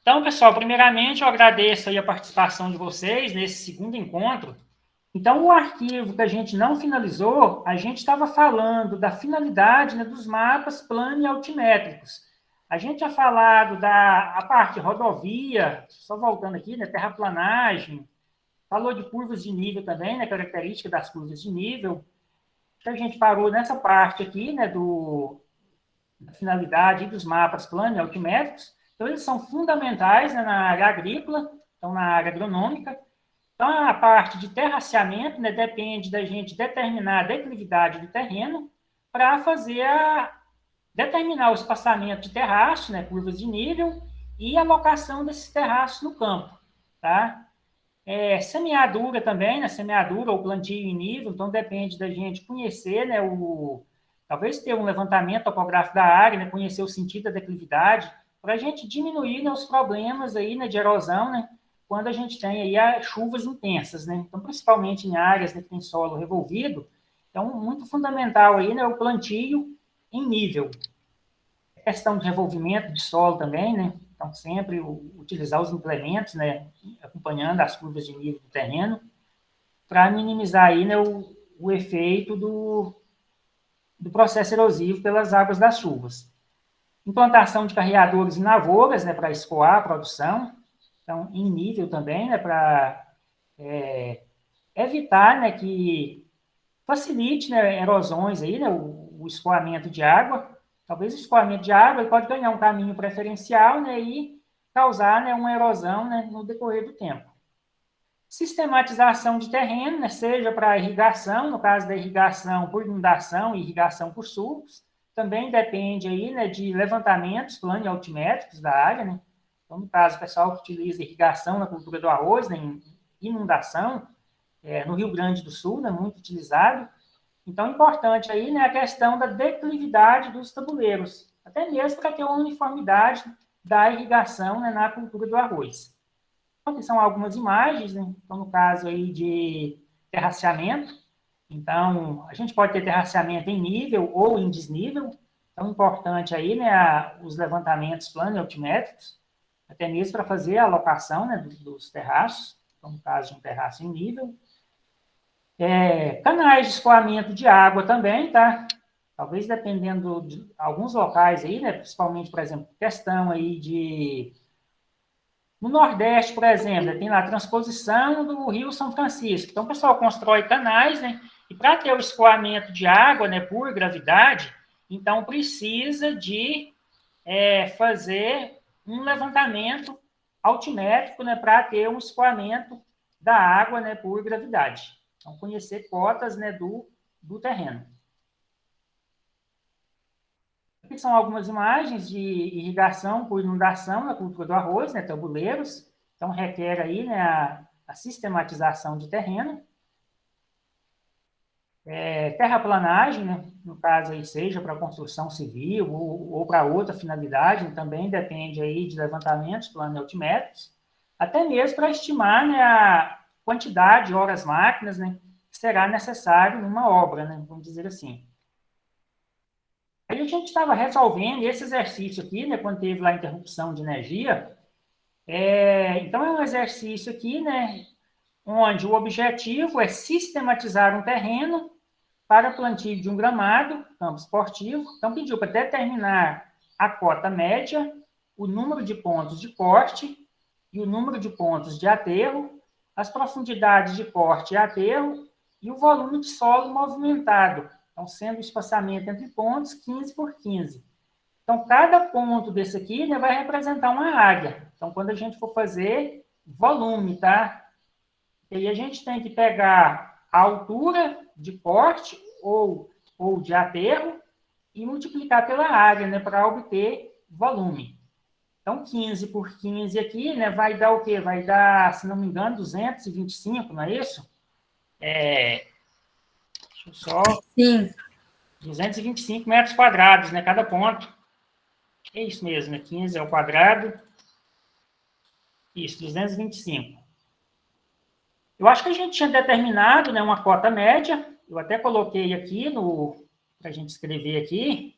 Então, pessoal, primeiramente eu agradeço aí a participação de vocês nesse segundo encontro. Então, o arquivo que a gente não finalizou, a gente estava falando da finalidade, né, dos mapas plano e altimétricos. A gente tinha falado da parte rodovia, só voltando aqui, né, terraplanagem, falou de curvas de nível também, né, característica das curvas de nível. Então, a gente parou nessa parte aqui, né, da finalidade dos mapas plano e altimétricos. Então, eles são fundamentais, né, na área agrícola, então na área agronômica. Então, a parte de terraceamento, né, depende da gente determinar a declividade do terreno para determinar o espaçamento de terraços, né, curvas de nível, e a alocação desses terraços no campo, tá? Semeadura também, né, semeadura ou plantio em nível, então depende da gente conhecer, né, talvez ter um levantamento topográfico da área, né, conhecer o sentido da declividade, para a gente diminuir, né, os problemas aí, né, de erosão, né, quando a gente tem aí as chuvas intensas, né? Então, principalmente em áreas, né, que tem solo revolvido, então, muito fundamental aí, né, o plantio em nível. Questão de revolvimento de solo também, né? Então, sempre utilizar os implementos, né, acompanhando as curvas de nível do terreno, para minimizar aí, né, o efeito do processo erosivo pelas águas das chuvas. Implantação de carreadores em lavouras, né, para escoar a produção, então, em nível também, né, para evitar, né, que facilite, né, erosões aí, né, o escoamento de água. Talvez o escoamento de água ele pode ganhar um caminho preferencial, né, e causar, né, uma erosão, né, no decorrer do tempo. Sistematização de terreno, né, seja para irrigação, no caso da irrigação por inundação e irrigação por sulcos, também depende aí, né, de levantamentos plano e altimétricos da área, né. Então, no caso, o pessoal que utiliza irrigação na cultura do arroz, né, em inundação, no Rio Grande do Sul, né, muito utilizado. Então, importante aí, né, a questão da declividade dos tabuleiros, até mesmo para ter uma uniformidade da irrigação, né, na cultura do arroz. Então, aqui são algumas imagens, né? Então, no caso aí de terraceamento, então, a gente pode ter terraceamento em nível ou em desnível, então, importante aí, né, os levantamentos plano e altimétricos, até mesmo para fazer a alocação, né, dos terraços, então, no caso de um terraço em nível. Canais de escoamento de água também, tá? Talvez dependendo de alguns locais aí, né, principalmente, por exemplo, questão aí de no Nordeste, por exemplo, tem lá a transposição do Rio São Francisco. Então, o pessoal constrói canais, né? E para ter o escoamento de água, né, por gravidade, então precisa de fazer um levantamento altimétrico, né, para ter um escoamento da água, né, por gravidade. Então, conhecer cotas, né, do terreno. Aqui são algumas imagens de irrigação por inundação na cultura do arroz, né, tabuleiros. Então, requer aí, né, a sistematização de terreno. Terraplanagem, né, no caso aí, seja para construção civil ou para outra finalidade, também depende aí de levantamentos plano altimétricos, até mesmo para estimar, né, a quantidade de horas máquinas, né, que será necessário numa obra, né, vamos dizer assim. Aí a gente estava resolvendo esse exercício aqui, né, quando teve lá a interrupção de energia. Então, é um exercício aqui, né, onde o objetivo é sistematizar um terreno para plantio de um gramado, campo esportivo. Então, pediu para determinar a cota média, o número de pontos de corte e o número de pontos de aterro, as profundidades de corte e aterro e o volume de solo movimentado. Então, sendo o espaçamento entre pontos 15 por 15. Então, cada ponto desse aqui, né, vai representar uma área. Então, quando a gente for fazer volume, tá? E aí a gente tem que pegar a altura de corte ou de aterro e multiplicar pela área, né, para obter volume. Então, 15 por 15 aqui, né, vai dar o quê? Vai dar, se não me engano, 225, não é isso? Deixa eu só... Sim. 225 metros quadrados, né, cada ponto. É isso mesmo, né, 15 ao quadrado. Isso, 225. Eu acho que a gente tinha determinado, né, uma cota média. Eu até coloquei aqui para a gente escrever aqui.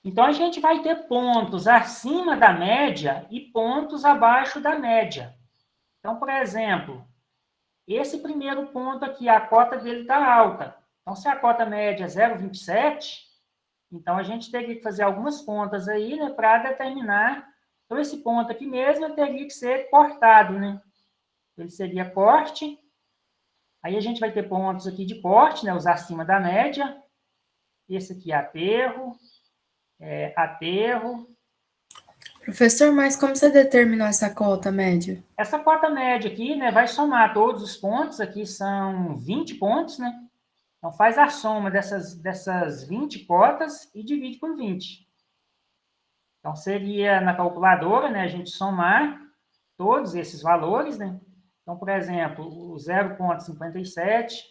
Então, a gente vai ter pontos acima da média e pontos abaixo da média. Então, por exemplo, esse primeiro ponto aqui, a cota dele está alta. Então, se a cota média é 0,27, então a gente teria que fazer algumas contas aí, né, para determinar. Então, esse ponto aqui mesmo teria que ser cortado, né? Ele seria corte. Aí a gente vai ter pontos aqui de corte, né, os acima da média. Esse aqui é aterro. Professor, mas como você determinou essa cota média? Essa cota média aqui, né, vai somar todos os pontos, aqui são 20 pontos, né? Então, faz a soma dessas 20 cotas e divide por 20. Então, seria na calculadora, né, a gente somar todos esses valores, né? Então, por exemplo, o 0,57,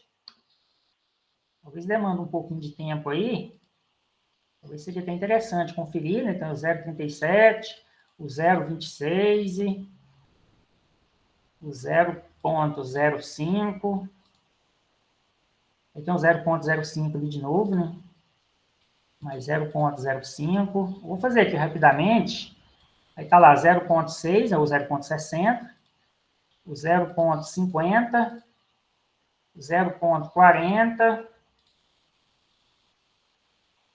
talvez demanda um pouquinho de tempo aí, talvez seria até interessante conferir, né? Então, o 0,37, o 0,26, o 0,05, aí tem o 0,05 ali de novo, né? Mais 0,05. Vou fazer aqui rapidamente. Aí está lá 0,6, é o 0,60, o 0,50, o 0,40.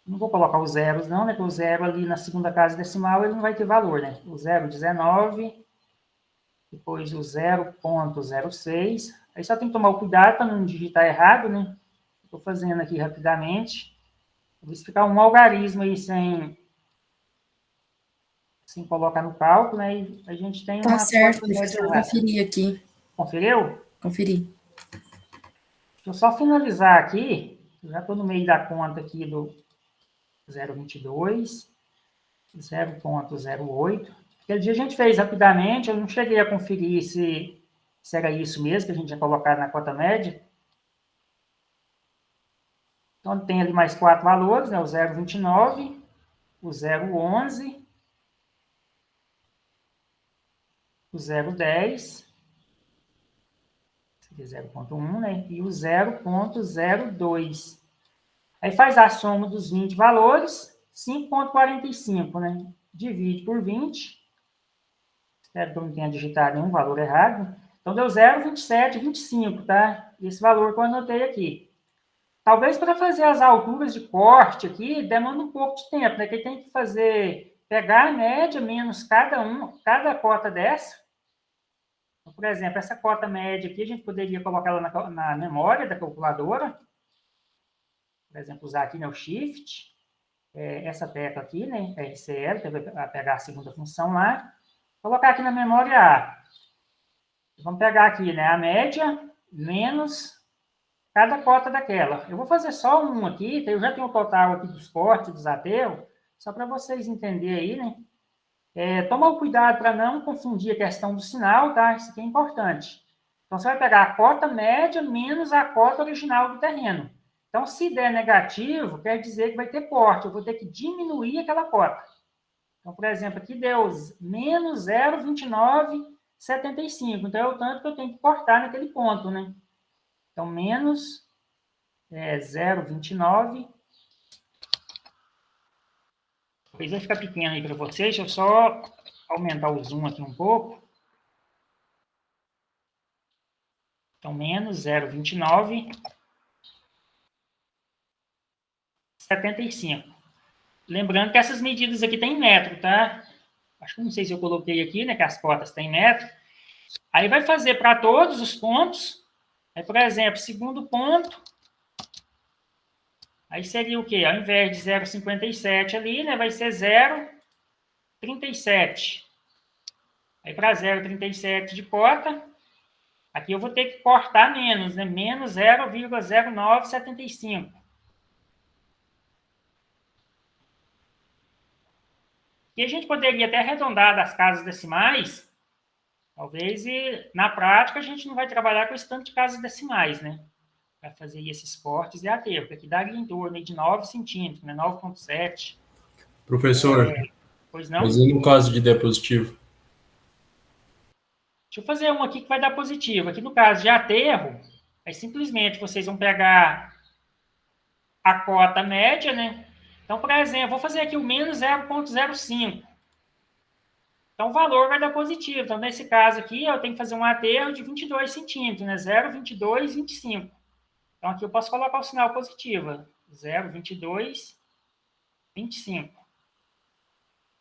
Não vou colocar os zeros não, né? Porque o zero ali na segunda casa decimal ele não vai ter valor, né? O 0,19, depois o 0,06. Aí só tem que tomar o cuidado para não digitar errado, né? Estou fazendo aqui rapidamente. Vou explicar um algarismo aí sem colocar no cálculo, né? E a gente tem Tá uma certo, cota média professor, errada. conferi aqui. Conferiu? Conferi. Deixa eu só finalizar aqui. Já estou no meio da conta aqui do 0,22, 0,08. Aquele dia a gente fez rapidamente, eu não cheguei a conferir se era isso mesmo que a gente tinha colocado na cota média. Então, tem ali mais 4 valores, né? O 0,29, o 0,11, o 0,10, seria 0,1, né? E o 0,02. Aí faz a soma dos 20 valores, 5,45, né? Divide por 20. Espero que eu não tenha digitado nenhum valor errado. Então, deu 0,2725, tá? Esse valor que eu anotei aqui. Talvez para fazer as alturas de corte aqui, demanda um pouco de tempo, né? Que tem que pegar a média menos cada cota dessa. Então, por exemplo, essa cota média aqui, a gente poderia colocar ela na memória da calculadora. Por exemplo, usar aqui, né, o Shift. Essa tecla aqui, né, RCL, que vai pegar a segunda função lá. Colocar aqui na memória A. Vamos pegar aqui, né, a média menos cada cota daquela. Eu vou fazer só um aqui, eu já tenho o total aqui dos cortes, dos aterros, só para vocês entenderem aí, né? Tomar o cuidado para não confundir a questão do sinal, tá? Isso aqui é importante. Então, você vai pegar a cota média menos a cota original do terreno. Então, se der negativo, quer dizer que vai ter corte. Eu vou ter que diminuir aquela cota. Então, por exemplo, aqui deu menos 0,2975. Então, é o tanto que eu tenho que cortar naquele ponto, né? Então, menos 0,29. Talvez vai ficar pequeno aí para vocês. Deixa eu só aumentar o zoom aqui um pouco. Então, menos 0,2975. Lembrando que essas medidas aqui tem metro, tá? Acho que não sei se eu coloquei aqui, né? Que as cotas têm metro. Aí vai fazer para todos os pontos. Aí, por exemplo, segundo ponto. Aí seria o quê? Ao invés de 0,57 ali, né? Vai ser 0,37. Aí para 0,37 de cota, aqui eu vou ter que cortar menos, né? Menos 0,0975. E a gente poderia até arredondar das casas decimais, talvez, e na prática a gente não vai trabalhar com esse tanto de casas decimais, né? Para fazer esses cortes e aterro, porque aqui daria em torno de 9 centímetros, né? 9,7. Professor, Pois mas não? e no caso de diapositivo? Deixa eu fazer um aqui que vai dar positivo. Aqui no caso de aterro, aí simplesmente vocês vão pegar a cota média, né? Então, por exemplo, vou fazer aqui o menos 0,05. Então, o valor vai dar positivo. Então, nesse caso aqui, eu tenho que fazer um aterro de 22 centímetros, né? 0,2225. Então, aqui eu posso colocar o sinal positivo. 0,2225.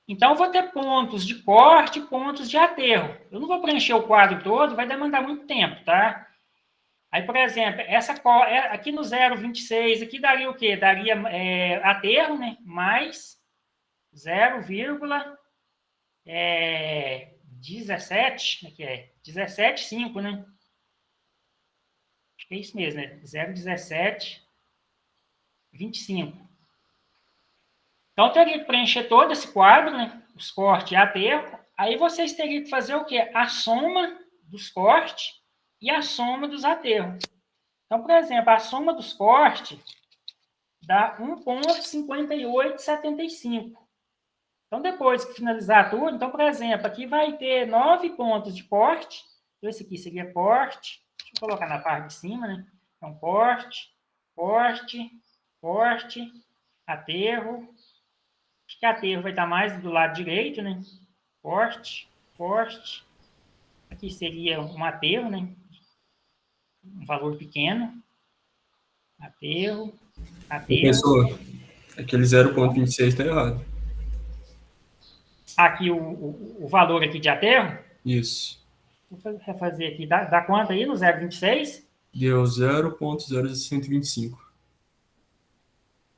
Então, eu vou ter pontos de corte e pontos de aterro. Eu não vou preencher o quadro todo, vai demandar muito tempo, tá? Aí, por exemplo, aqui no 0,26, aqui daria o quê? Daria aterro, né? Mais 0,17, que é 17,5, né? Acho que é isso mesmo, né? 0,1725. Então, eu teria que preencher todo esse quadro, né? Os cortes e aterro. Aí vocês teriam que fazer o quê? A soma dos cortes e a soma dos aterros. Então, por exemplo, a soma dos cortes dá 1,5875. Então, depois que finalizar tudo, então, por exemplo, aqui vai ter 9 pontos de corte. Então, esse aqui seria corte. Deixa eu colocar na parte de cima, né? Então, corte, corte, corte, aterro. Acho que aterro vai estar mais do lado direito, né? Corte, corte. Aqui seria um aterro, né? Um valor pequeno. Aterro, aterro. Professor, aquele 0,26 está errado. Aqui o valor aqui de aterro. Isso. Vou refazer aqui. Dá quanto aí no 0,26? Deu 0,0125.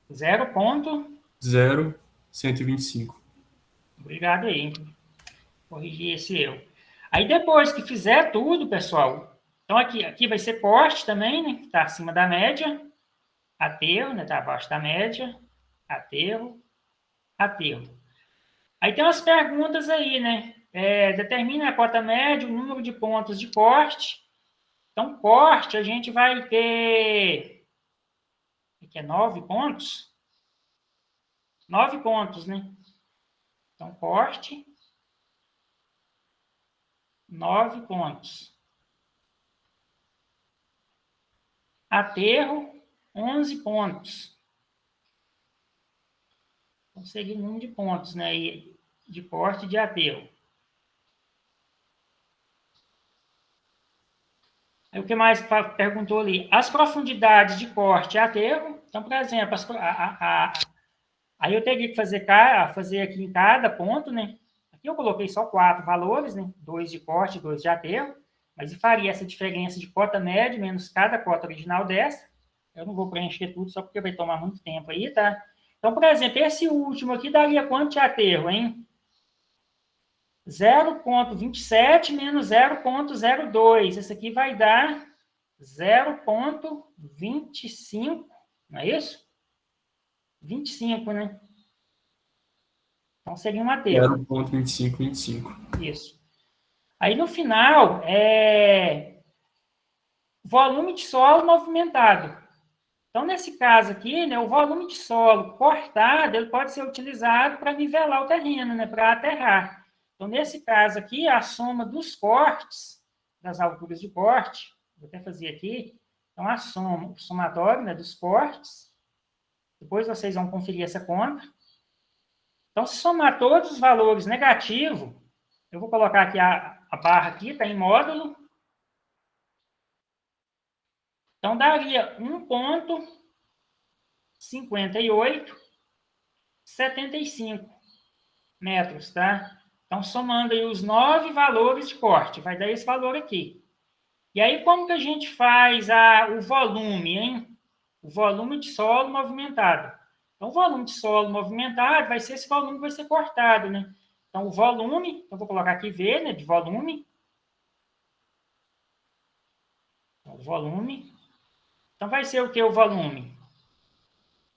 0,125. Obrigado aí. Corrigir esse erro. Aí depois que fizer tudo, pessoal, então aqui vai ser corte também, né? Que está acima da média. Aterro, né? Está abaixo da média. Aterro, aterro. Aí tem umas perguntas aí, né? Determina a cota média, o número de pontos de corte. Então, corte, a gente vai ter... Aqui é 9 pontos. 9 pontos, né? Então, corte, 9 pontos. Aterro, 11 pontos. Então, seria o número de pontos, né? De corte e de aterro. Aí, o que mais perguntou ali? As profundidades de corte e aterro. Então, por exemplo, aí eu teria que fazer aqui em cada ponto, né? Aqui eu coloquei só 4 valores, né? 2 de corte e 2 de aterro. Mas eu faria essa diferença de cota média menos cada cota original dessa. Eu não vou preencher tudo só porque vai tomar muito tempo aí, tá? Então, por exemplo, esse último aqui daria quanto de aterro, hein? 0,27 menos 0,02. Esse aqui vai dar 0,25, não é isso? 25, né? Então, seria um aterro. 0,2525. Isso. Aí, no final, volume de solo movimentado. Então, nesse caso aqui, né, o volume de solo cortado, ele pode ser utilizado para nivelar o terreno, né, para aterrar. Então, nesse caso aqui, a soma dos cortes, das alturas de corte, vou até fazer aqui, então a soma, o somatório, né, dos cortes, depois vocês vão conferir essa conta. Então, se somar todos os valores negativos, eu vou colocar aqui a barra aqui, está em módulo. Então, daria 1,5875 metros, tá? Então, somando aí os 9 valores de corte, vai dar esse valor aqui. E aí, como que a gente faz o volume, hein? O volume de solo movimentado. Então, o volume de solo movimentado vai ser esse volume que vai ser cortado, né? Então, o volume, eu vou colocar aqui V, né, de volume. O volume. Então, vai ser o que o volume?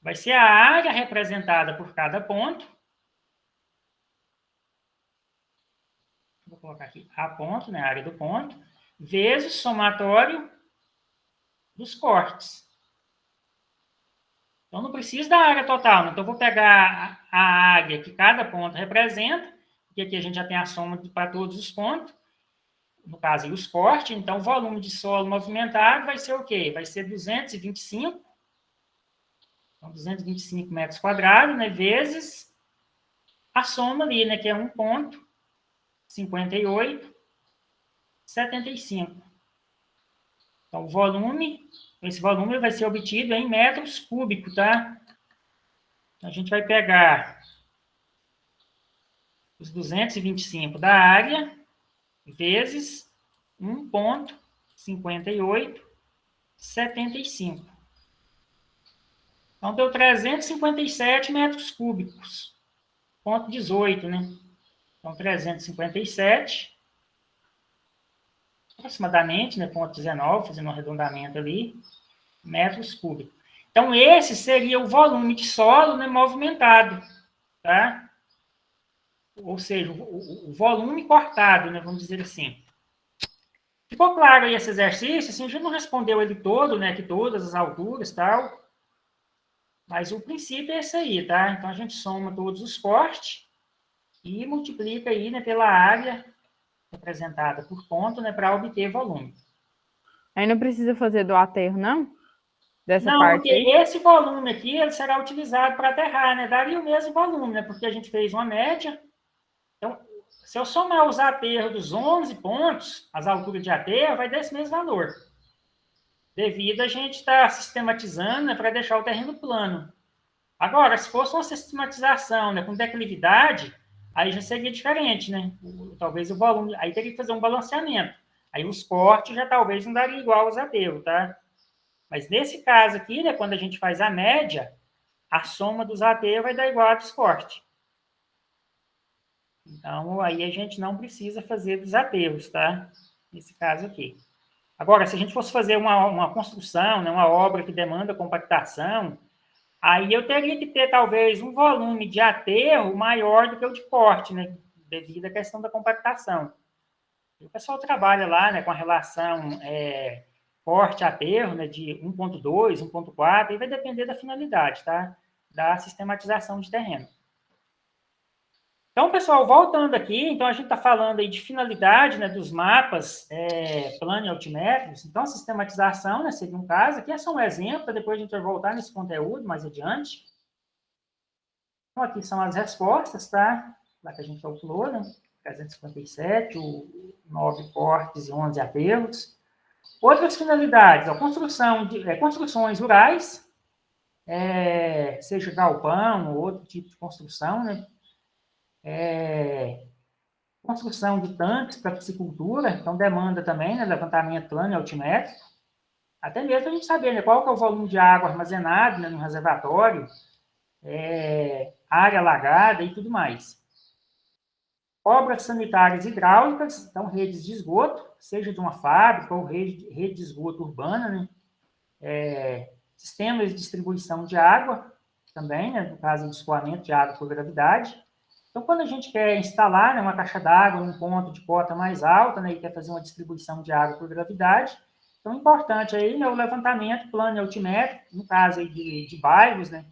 Vai ser a área representada por cada ponto. Vou colocar aqui a ponto, né, a área do ponto, vezes o somatório dos cortes. Então, não precisa da área total, né? Então, eu vou pegar a área que cada ponto representa, porque aqui a gente já tem a soma para todos os pontos, no caso, os cortes. Então, o volume de solo movimentado vai ser o quê? Vai ser 225 Então, 225 metros quadrados, né, vezes a soma ali, né, que é 1,5875. Então, o volume, esse volume vai ser obtido em metros cúbicos, tá? A gente vai pegar os 225 da área vezes 1,5875. Então, deu 357 metros cúbicos. Ponto 18, né? Então, 357, aproximadamente, né? Ponto 19, fazendo um arredondamento ali, metros cúbicos. Então, esse seria o volume de solo, né, movimentado, tá? Ou seja, o volume cortado, né, vamos dizer assim. Ficou claro aí esse exercício? Assim, a gente não respondeu ele todo, né, que todas as alturas e tal, mas o princípio é esse aí, tá? Então, a gente soma todos os cortes e multiplica aí, né, pela área representada por ponto, né, para obter volume. Aí não precisa fazer do aterro, não? Dessa Não, parte porque aí? esse volume aqui ele será utilizado para aterrar, né? Daria o mesmo volume, né? Porque a gente fez uma média. Então, se eu somar os aterros dos 11 pontos, as alturas de aterro, vai dar esse mesmo valor. Devido a gente estar sistematizando, né, para deixar o terreno plano. Agora, se fosse uma sistematização, né, com declividade, aí já seria diferente, né? Talvez o volume, aí teria que fazer um balanceamento. Aí os cortes já talvez não daria igual aos aterros, tá? Mas nesse caso aqui, né, quando a gente faz a média, a soma dos aterros vai dar igual a dos cortes. Então, aí a gente não precisa fazer dos aterros, tá? Nesse caso aqui. Agora, se a gente fosse fazer uma construção, né, uma obra que demanda compactação, aí eu teria que ter, talvez, um volume de aterro maior do que o de corte, né? Devido à questão da compactação. E o pessoal trabalha lá, né, com a relação corte-aterro, né, de 1,2, 1,4, e vai depender da finalidade, tá? Da sistematização de terreno. Então, pessoal, voltando aqui, então a gente está falando aí de finalidade, né, dos mapas plano e altimétricos. Então, a sistematização, né, seria um caso. Aqui é só um exemplo, depois a gente vai voltar nesse conteúdo mais adiante. Então, aqui são as respostas, tá? Lá que a gente calculou, né? 357, 9 cortes e 11 aterros. Outras finalidades, ó, construções rurais, seja galpão ou outro tipo de construção, né? Construção de tanques para piscicultura, então demanda também, né, levantamento plano e altimétrico, até mesmo a gente saber, né, qual que é o volume de água armazenado, né, no reservatório, área alagada e tudo mais. Obras sanitárias hidráulicas, então redes de esgoto, seja de uma fábrica ou rede de esgoto urbana, né, sistemas de distribuição de água, também, né, no caso de escoamento de água por gravidade. Então, quando a gente quer instalar, né, uma caixa d'água num ponto de cota mais alta, né, e quer fazer uma distribuição de água por gravidade, então é importante aí, né, o levantamento plano e altimétrico, no caso aí de bairros, né,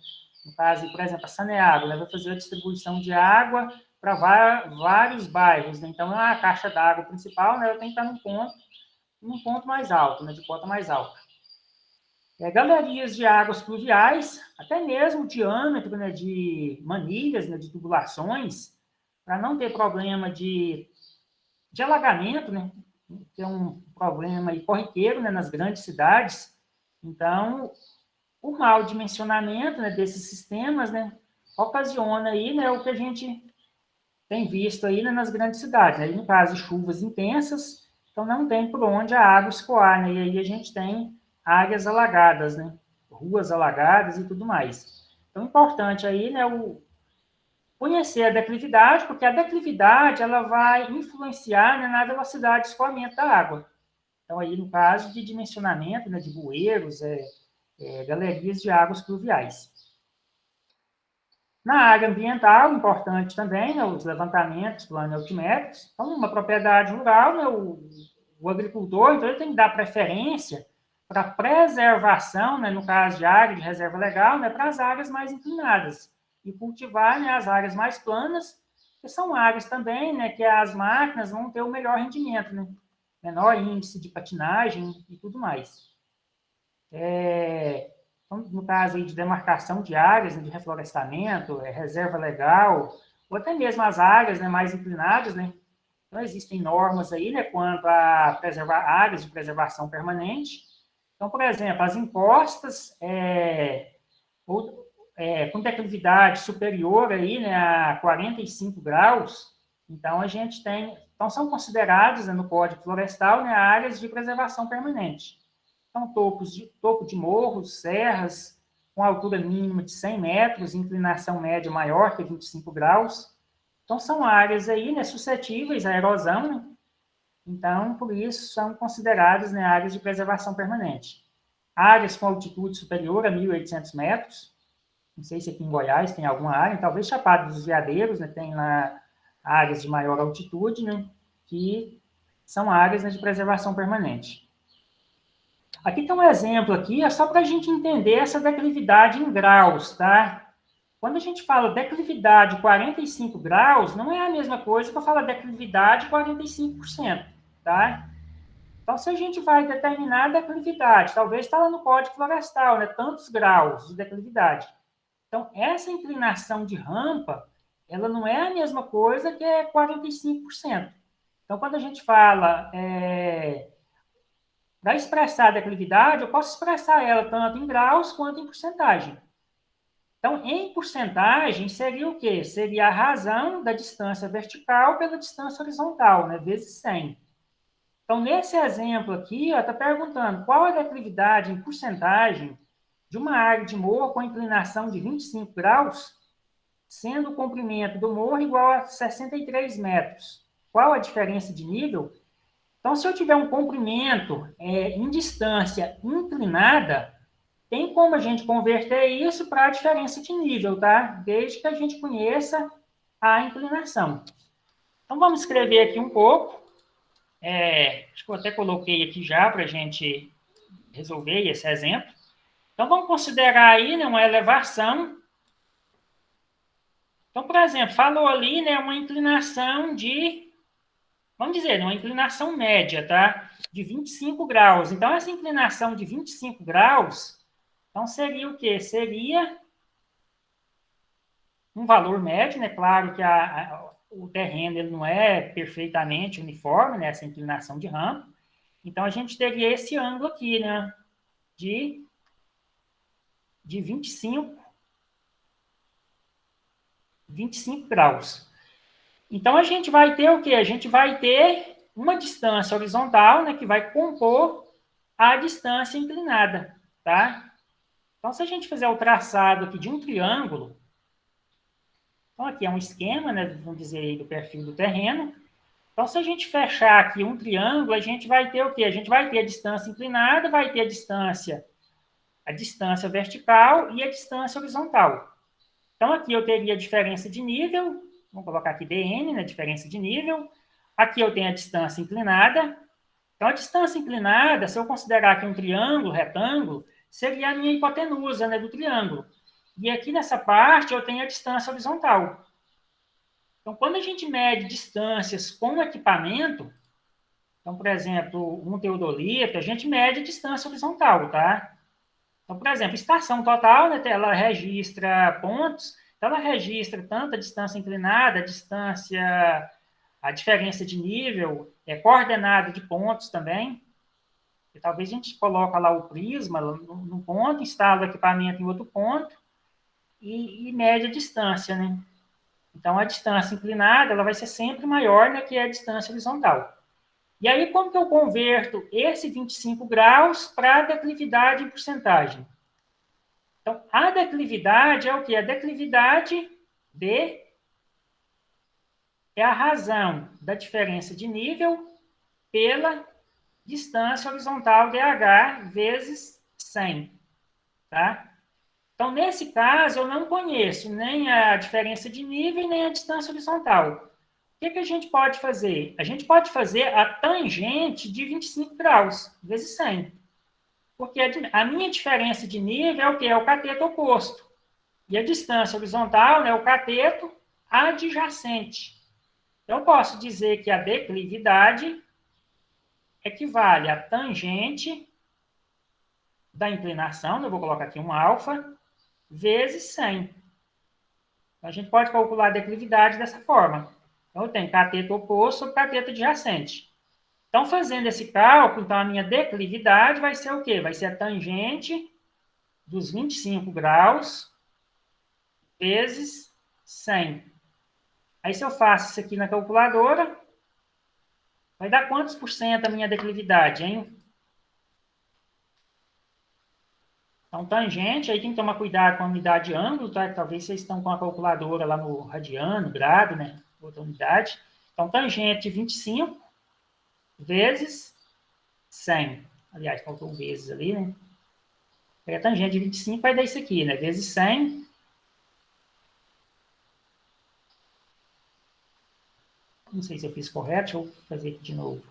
no caso, por exemplo, a Saneago, né, vai fazer a distribuição de água para vários bairros, né, então a caixa d'água principal, né, ela tem que estar num ponto mais alto, né, de cota mais alta. Galerias de águas pluviais, até mesmo o diâmetro, né, de manilhas, né, de tubulações, para não ter problema de alagamento, né, que é um problema aí corriqueiro, né, nas grandes cidades. Então, o mau dimensionamento, né, desses sistemas, né, ocasiona aí, né, o que a gente tem visto aí, né, nas grandes cidades. Aí, no caso, chuvas intensas, então não tem por onde a água escoar, né, e aí a gente tem áreas alagadas, né? Ruas alagadas e tudo mais. Então, importante aí, né, conhecer a declividade, porque a declividade ela vai influenciar, né, na velocidade de escoamento da água. Então, aí, no caso de dimensionamento, né, de bueiros, galerias de águas pluviais. Na área ambiental, importante também, né, os levantamentos plano e altimétricos. Então, uma propriedade rural, né, o agricultor, então, ele tem que dar preferência para preservação, né, no caso de área de reserva legal, né, para as áreas mais inclinadas e cultivar, né, as áreas mais planas, que são áreas também, né, que as máquinas vão ter o melhor rendimento, né, menor índice de patinagem e tudo mais. Então, no caso aí de demarcação de áreas, né, de reflorestamento, reserva legal, ou até mesmo as áreas, né, mais inclinadas, né? Então, existem normas aí, né, quanto a preservar áreas de preservação permanente. Então, por exemplo, as encostas com declividade superior aí, né, a 45 graus, então a gente tem, então são consideradas, né, no Código Florestal, né, áreas de preservação permanente. Então, topo de morros, serras, com altura mínima de 100 metros, inclinação média maior que 25 graus. Então, são áreas aí, né, suscetíveis à erosão, né? Então, por isso, são consideradas, né, áreas de preservação permanente. Áreas com altitude superior a 1.800 metros, não sei se aqui em Goiás tem alguma área, talvez Chapada dos Veadeiros, né, tem lá áreas de maior altitude, né, que são áreas, né, de preservação permanente. Aqui tem um exemplo aqui, é só para a gente entender essa declividade em graus, tá? Quando a gente fala declividade 45 graus, não é a mesma coisa que eu falo declividade 45%, tá? Então, se a gente vai determinar a declividade, talvez está lá no Código Florestal, né? Tantos graus de declividade. Então, essa inclinação de rampa, ela não é a mesma coisa que é 45%. Então, quando a gente fala para expressar a declividade, eu posso expressar ela tanto em graus quanto em porcentagem. Então, em porcentagem, seria o quê? Seria a razão da distância vertical pela distância horizontal, né? Vezes 100. Então, nesse exemplo aqui, está perguntando qual a declividade em porcentagem de uma área de morro com inclinação de 25 graus, sendo o comprimento do morro igual a 63 metros. Qual a diferença de nível? Então, se eu tiver um comprimento em distância inclinada, tem como a gente converter isso para a diferença de nível, tá? Desde que a gente conheça a inclinação. Então, vamos escrever aqui um pouco. Acho que eu até coloquei aqui já para a gente resolver esse exemplo. Então, vamos considerar aí, né, uma elevação. Então, por exemplo, falou ali, né, uma inclinação de, vamos dizer, uma inclinação média, tá? De 25 graus. Então, essa inclinação de 25 graus, então seria o quê? Seria um valor médio, né? Claro que o terreno ele não é perfeitamente uniforme, né? Essa inclinação de rampa. Então, a gente teria esse ângulo aqui, né? De 25 graus. Então, a gente vai ter o quê? A gente vai ter uma distância horizontal, né, que vai compor a distância inclinada, tá? Então, se a gente fizer o traçado aqui de um triângulo, então aqui é um esquema, né, vamos dizer aí, do perfil do terreno. Então, se a gente fechar aqui um triângulo, a gente vai ter o quê? A gente vai ter a distância inclinada, vai ter a distância vertical e a distância horizontal. Então, aqui eu teria a diferença de nível, vamos colocar aqui dn, né, diferença de nível. Aqui eu tenho a distância inclinada. Então, a distância inclinada, se eu considerar aqui um triângulo, retângulo, seria a minha hipotenusa, né, do triângulo. E aqui nessa parte eu tenho a distância horizontal. Então, quando a gente mede distâncias com equipamento, então, por exemplo, um teodolito, a gente mede a distância horizontal, tá? Então, por exemplo, estação total, né, ela registra pontos, então ela registra tanto a distância inclinada, a diferença de nível, coordenada de pontos também. E talvez a gente coloque lá o prisma num ponto, instala o equipamento em outro ponto e mede a distância, né? Então, a distância inclinada ela vai ser sempre maior, né, que a distância horizontal. E aí, como que eu converto esse 25 graus para a declividade em porcentagem? Então, a declividade é o quê? A declividade é a razão da diferença de nível pela distância horizontal DH vezes 100, tá? Então, nesse caso, eu não conheço nem a diferença de nível nem a distância horizontal. O que a gente pode fazer? A gente pode fazer a tangente de 25 graus vezes 100. Porque a minha diferença de nível é o quê? É o cateto oposto. E a distância horizontal é o cateto adjacente. Então, eu posso dizer que a declividade equivale a tangente da inclinação, eu vou colocar aqui um alfa, vezes 100. Então, a gente pode calcular a declividade dessa forma. Então, eu tenho cateto oposto sobre cateto adjacente. Então, fazendo esse cálculo, então, a minha declividade vai ser o quê? Vai ser a tangente dos 25 graus vezes 100. Aí, se eu faço isso aqui na calculadora, vai dar quantos por cento a minha declividade, hein? Então, tangente, aí tem que tomar cuidado com a unidade de ângulo, tá? Talvez vocês estão com a calculadora lá no radiano, grado, né? Outra unidade. Então, tangente de 25 vezes 100. Aliás, faltou vezes ali, né? A tangente de 25 vai dar isso aqui, né? Vezes 100. Não sei se eu fiz correto, deixa eu fazer aqui de novo.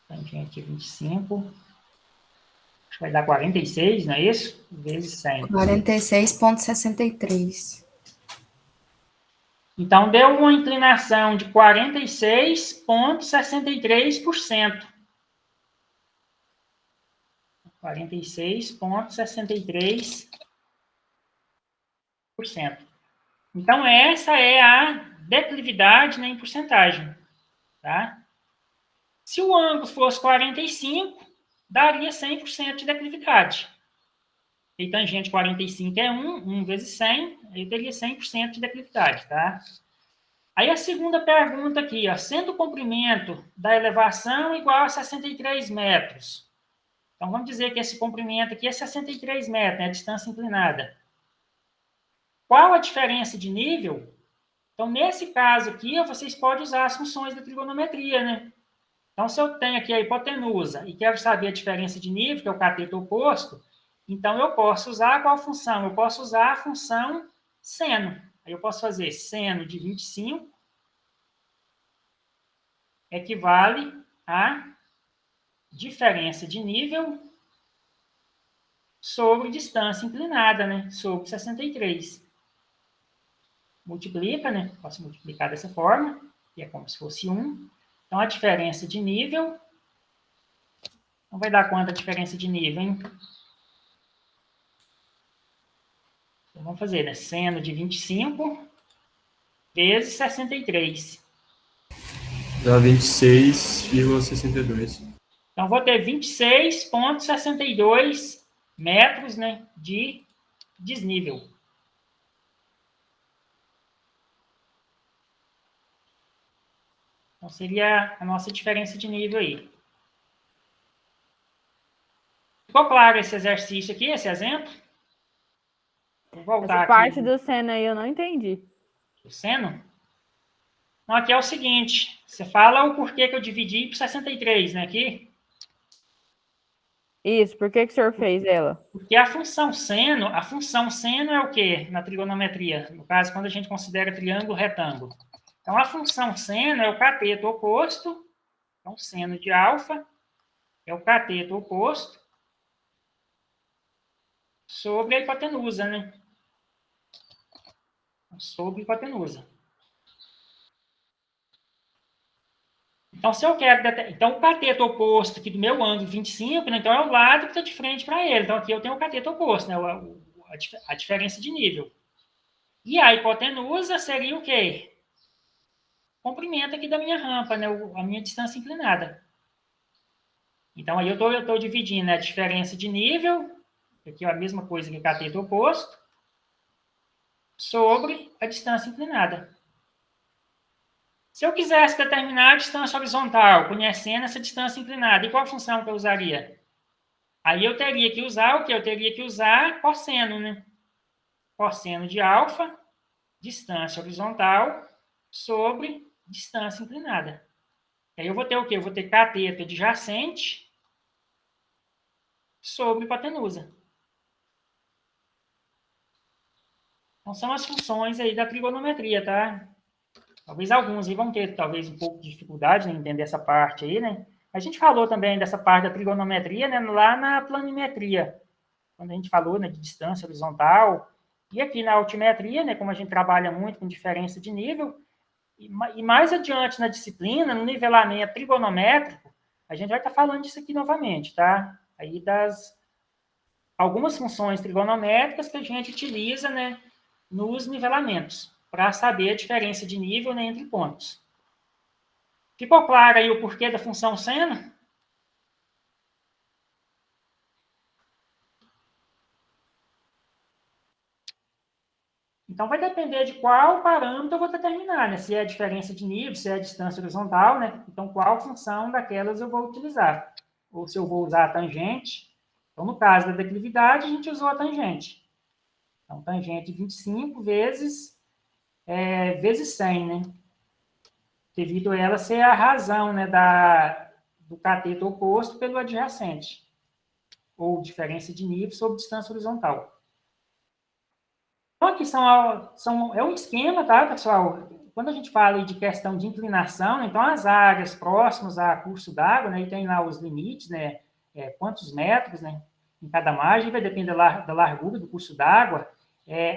Tangente de 25. Acho que vai dar 46, não é isso? Vezes 100. 46,63. Então, deu uma inclinação de 46,63%. 46,63%. Então, essa é a declividade, né, em porcentagem. Tá? Se o ângulo fosse 45, daria 100% de declividade. E tangente 45 é 1 vezes 100, aí teria 100% de declividade, tá? Aí a segunda pergunta aqui, ó, sendo o comprimento da elevação igual a 63 metros. Então, vamos dizer que esse comprimento aqui é 63 metros, né, a distância inclinada. Qual a diferença de nível? Então, nesse caso aqui, vocês podem usar as funções da trigonometria, né? Então, se eu tenho aqui a hipotenusa e quero saber a diferença de nível, que é o cateto oposto, então eu posso usar qual função? Eu posso usar a função seno. Aí eu posso fazer seno de 25 equivale a diferença de nível sobre distância inclinada, né? Sobre 63. Multiplica, né? Posso multiplicar dessa forma, que é como se fosse 1. Então, a diferença de nível... Então, vai dar quanto a diferença de nível, hein? Então, vamos fazer, né? Seno de 25 vezes 63. Dá 26,62. Então, vou ter 26,62 metros, né, de desnível. Então, seria a nossa diferença de nível aí. Ficou claro esse exercício aqui, esse exemplo? Vou voltar Essa parte aqui. do seno aí eu não entendi. O seno? Então, aqui é o seguinte, você fala o porquê que eu dividi por 63, né, aqui? Isso, por que o senhor fez ela? Porque a função seno é o quê na trigonometria? No caso, quando a gente considera triângulo retângulo. Então, a função seno é o cateto oposto, então, seno de alfa é o cateto oposto sobre a hipotenusa, né? Sobre a hipotenusa. Então, se eu quero... Então, o cateto oposto aqui do meu ângulo 25, né? Então, é o lado que está de frente para ele. Então, aqui eu tenho o cateto oposto, né? A diferença de nível. E a hipotenusa seria o quê? O comprimento aqui da minha rampa, né? A minha distância inclinada. Então, aí eu estou dividindo, né, a diferença de nível, aqui é a mesma coisa que o cateto oposto, sobre a distância inclinada. Se eu quisesse determinar a distância horizontal, conhecendo essa distância inclinada, e qual a função que eu usaria? Aí eu teria que usar o quê? Eu teria que usar cosseno, né? Cosseno de alfa, distância horizontal, sobre distância inclinada. Aí eu vou ter o quê? Eu vou ter cateto adjacente sobre hipotenusa. Então, são as funções aí da trigonometria, tá? Talvez alguns aí vão ter, talvez, um pouco de dificuldade em entender essa parte aí, né? A gente falou também dessa parte da trigonometria, né, lá na planimetria, quando a gente falou, né, de distância horizontal, e aqui na altimetria, né, como a gente trabalha muito com diferença de nível, e mais adiante na disciplina, no nivelamento trigonométrico, a gente vai estar falando disso aqui novamente, tá? Aí das algumas funções trigonométricas que a gente utiliza, né, nos nivelamentos, para saber a diferença de nível, né, entre pontos. Ficou claro aí o porquê da função seno? Então, vai depender de qual parâmetro eu vou determinar, né? Se é a diferença de nível, se é a distância horizontal, né? Então, qual função daquelas eu vou utilizar? Ou se eu vou usar a tangente. Então, no caso da declividade, a gente usou a tangente. Então, tangente 25 vezes 100, né? Devido a ela ser a razão, né, do cateto oposto pelo adjacente. Ou diferença de nível sobre distância horizontal. Então, aqui é um esquema, tá, pessoal? Quando a gente fala de questão de inclinação, então as áreas próximas a curso d'água, né, e tem lá os limites, né, quantos metros, né, em cada margem, vai depender da largura do curso d'água,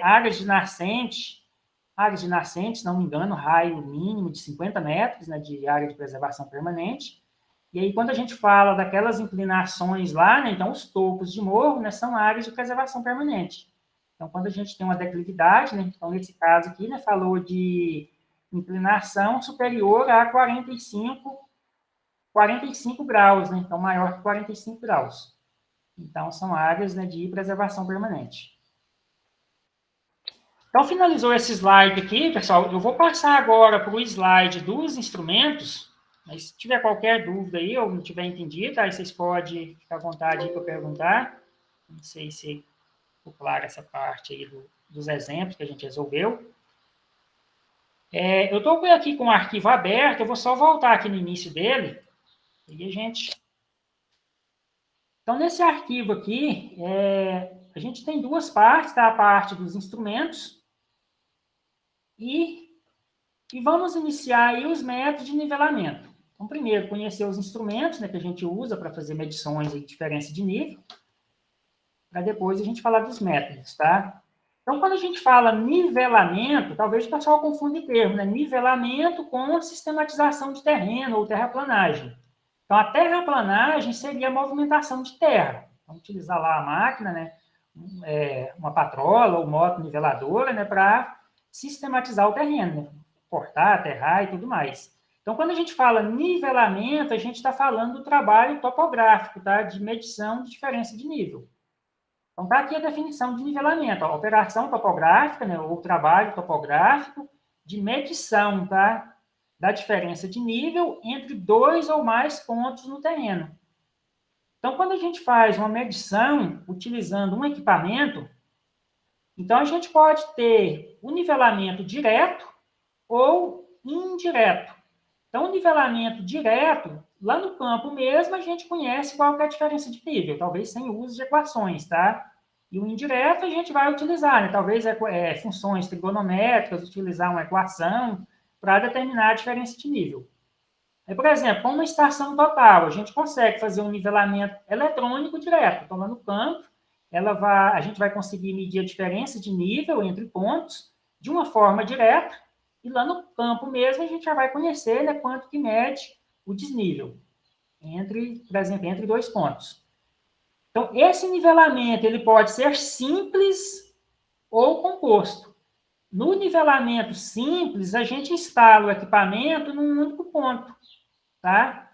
áreas de nascente, se não me engano, raio mínimo de 50 metros, né, de área de preservação permanente. E aí, quando a gente fala daquelas inclinações lá, né, então os topos de morro, né, são áreas de preservação permanente. Então, quando a gente tem uma declividade, né, então nesse caso aqui, né, falou de inclinação superior a 45 graus, né, então maior que 45 graus. Então, são áreas, né, de preservação permanente. Então, finalizou esse slide aqui, pessoal. Eu vou passar agora para o slide dos instrumentos. Mas se tiver qualquer dúvida aí, ou não tiver entendido, aí vocês podem ficar à vontade para perguntar. Não sei se ficou clara essa parte aí dos exemplos que a gente resolveu. Eu estou aqui com o arquivo aberto, eu vou só voltar aqui no início dele. E a gente... Então, nesse arquivo aqui, a gente tem duas partes, tá? A parte dos instrumentos e vamos iniciar aí os métodos de nivelamento. Então, primeiro, conhecer os instrumentos, né, que a gente usa para fazer medições de diferença de nível, para depois a gente falar dos métodos, tá? Então, quando a gente fala nivelamento, talvez o pessoal confunda o termo, né? Nivelamento com sistematização de terreno ou terraplanagem. Então, a terraplanagem seria a movimentação de terra. Então, utilizar lá a máquina, né? Uma patrola ou moto niveladora, né? Para sistematizar o terreno, né? Cortar, aterrar e tudo mais. Então, quando a gente fala nivelamento, a gente está falando do trabalho topográfico, tá? De medição de diferença de nível. Então, está aqui a definição de nivelamento, a operação topográfica, né, ou trabalho topográfico de medição, tá, da diferença de nível entre dois ou mais pontos no terreno. Então, quando a gente faz uma medição utilizando um equipamento, então a gente pode ter um nivelamento direto ou indireto. Então, o nivelamento direto, lá no campo mesmo, a gente conhece qual é a diferença de nível, talvez sem uso de equações, tá? E o indireto a gente vai utilizar, né? Talvez funções trigonométricas, utilizar uma equação para determinar a diferença de nível. Por exemplo, com uma estação total, a gente consegue fazer um nivelamento eletrônico direto. Então, lá no campo, a gente vai conseguir medir a diferença de nível entre pontos de uma forma direta, e lá no campo mesmo, a gente já vai conhecer, né, quanto que mede o desnível, por exemplo, entre dois pontos. Então, esse nivelamento ele pode ser simples ou composto. No nivelamento simples, a gente instala o equipamento num único ponto, tá?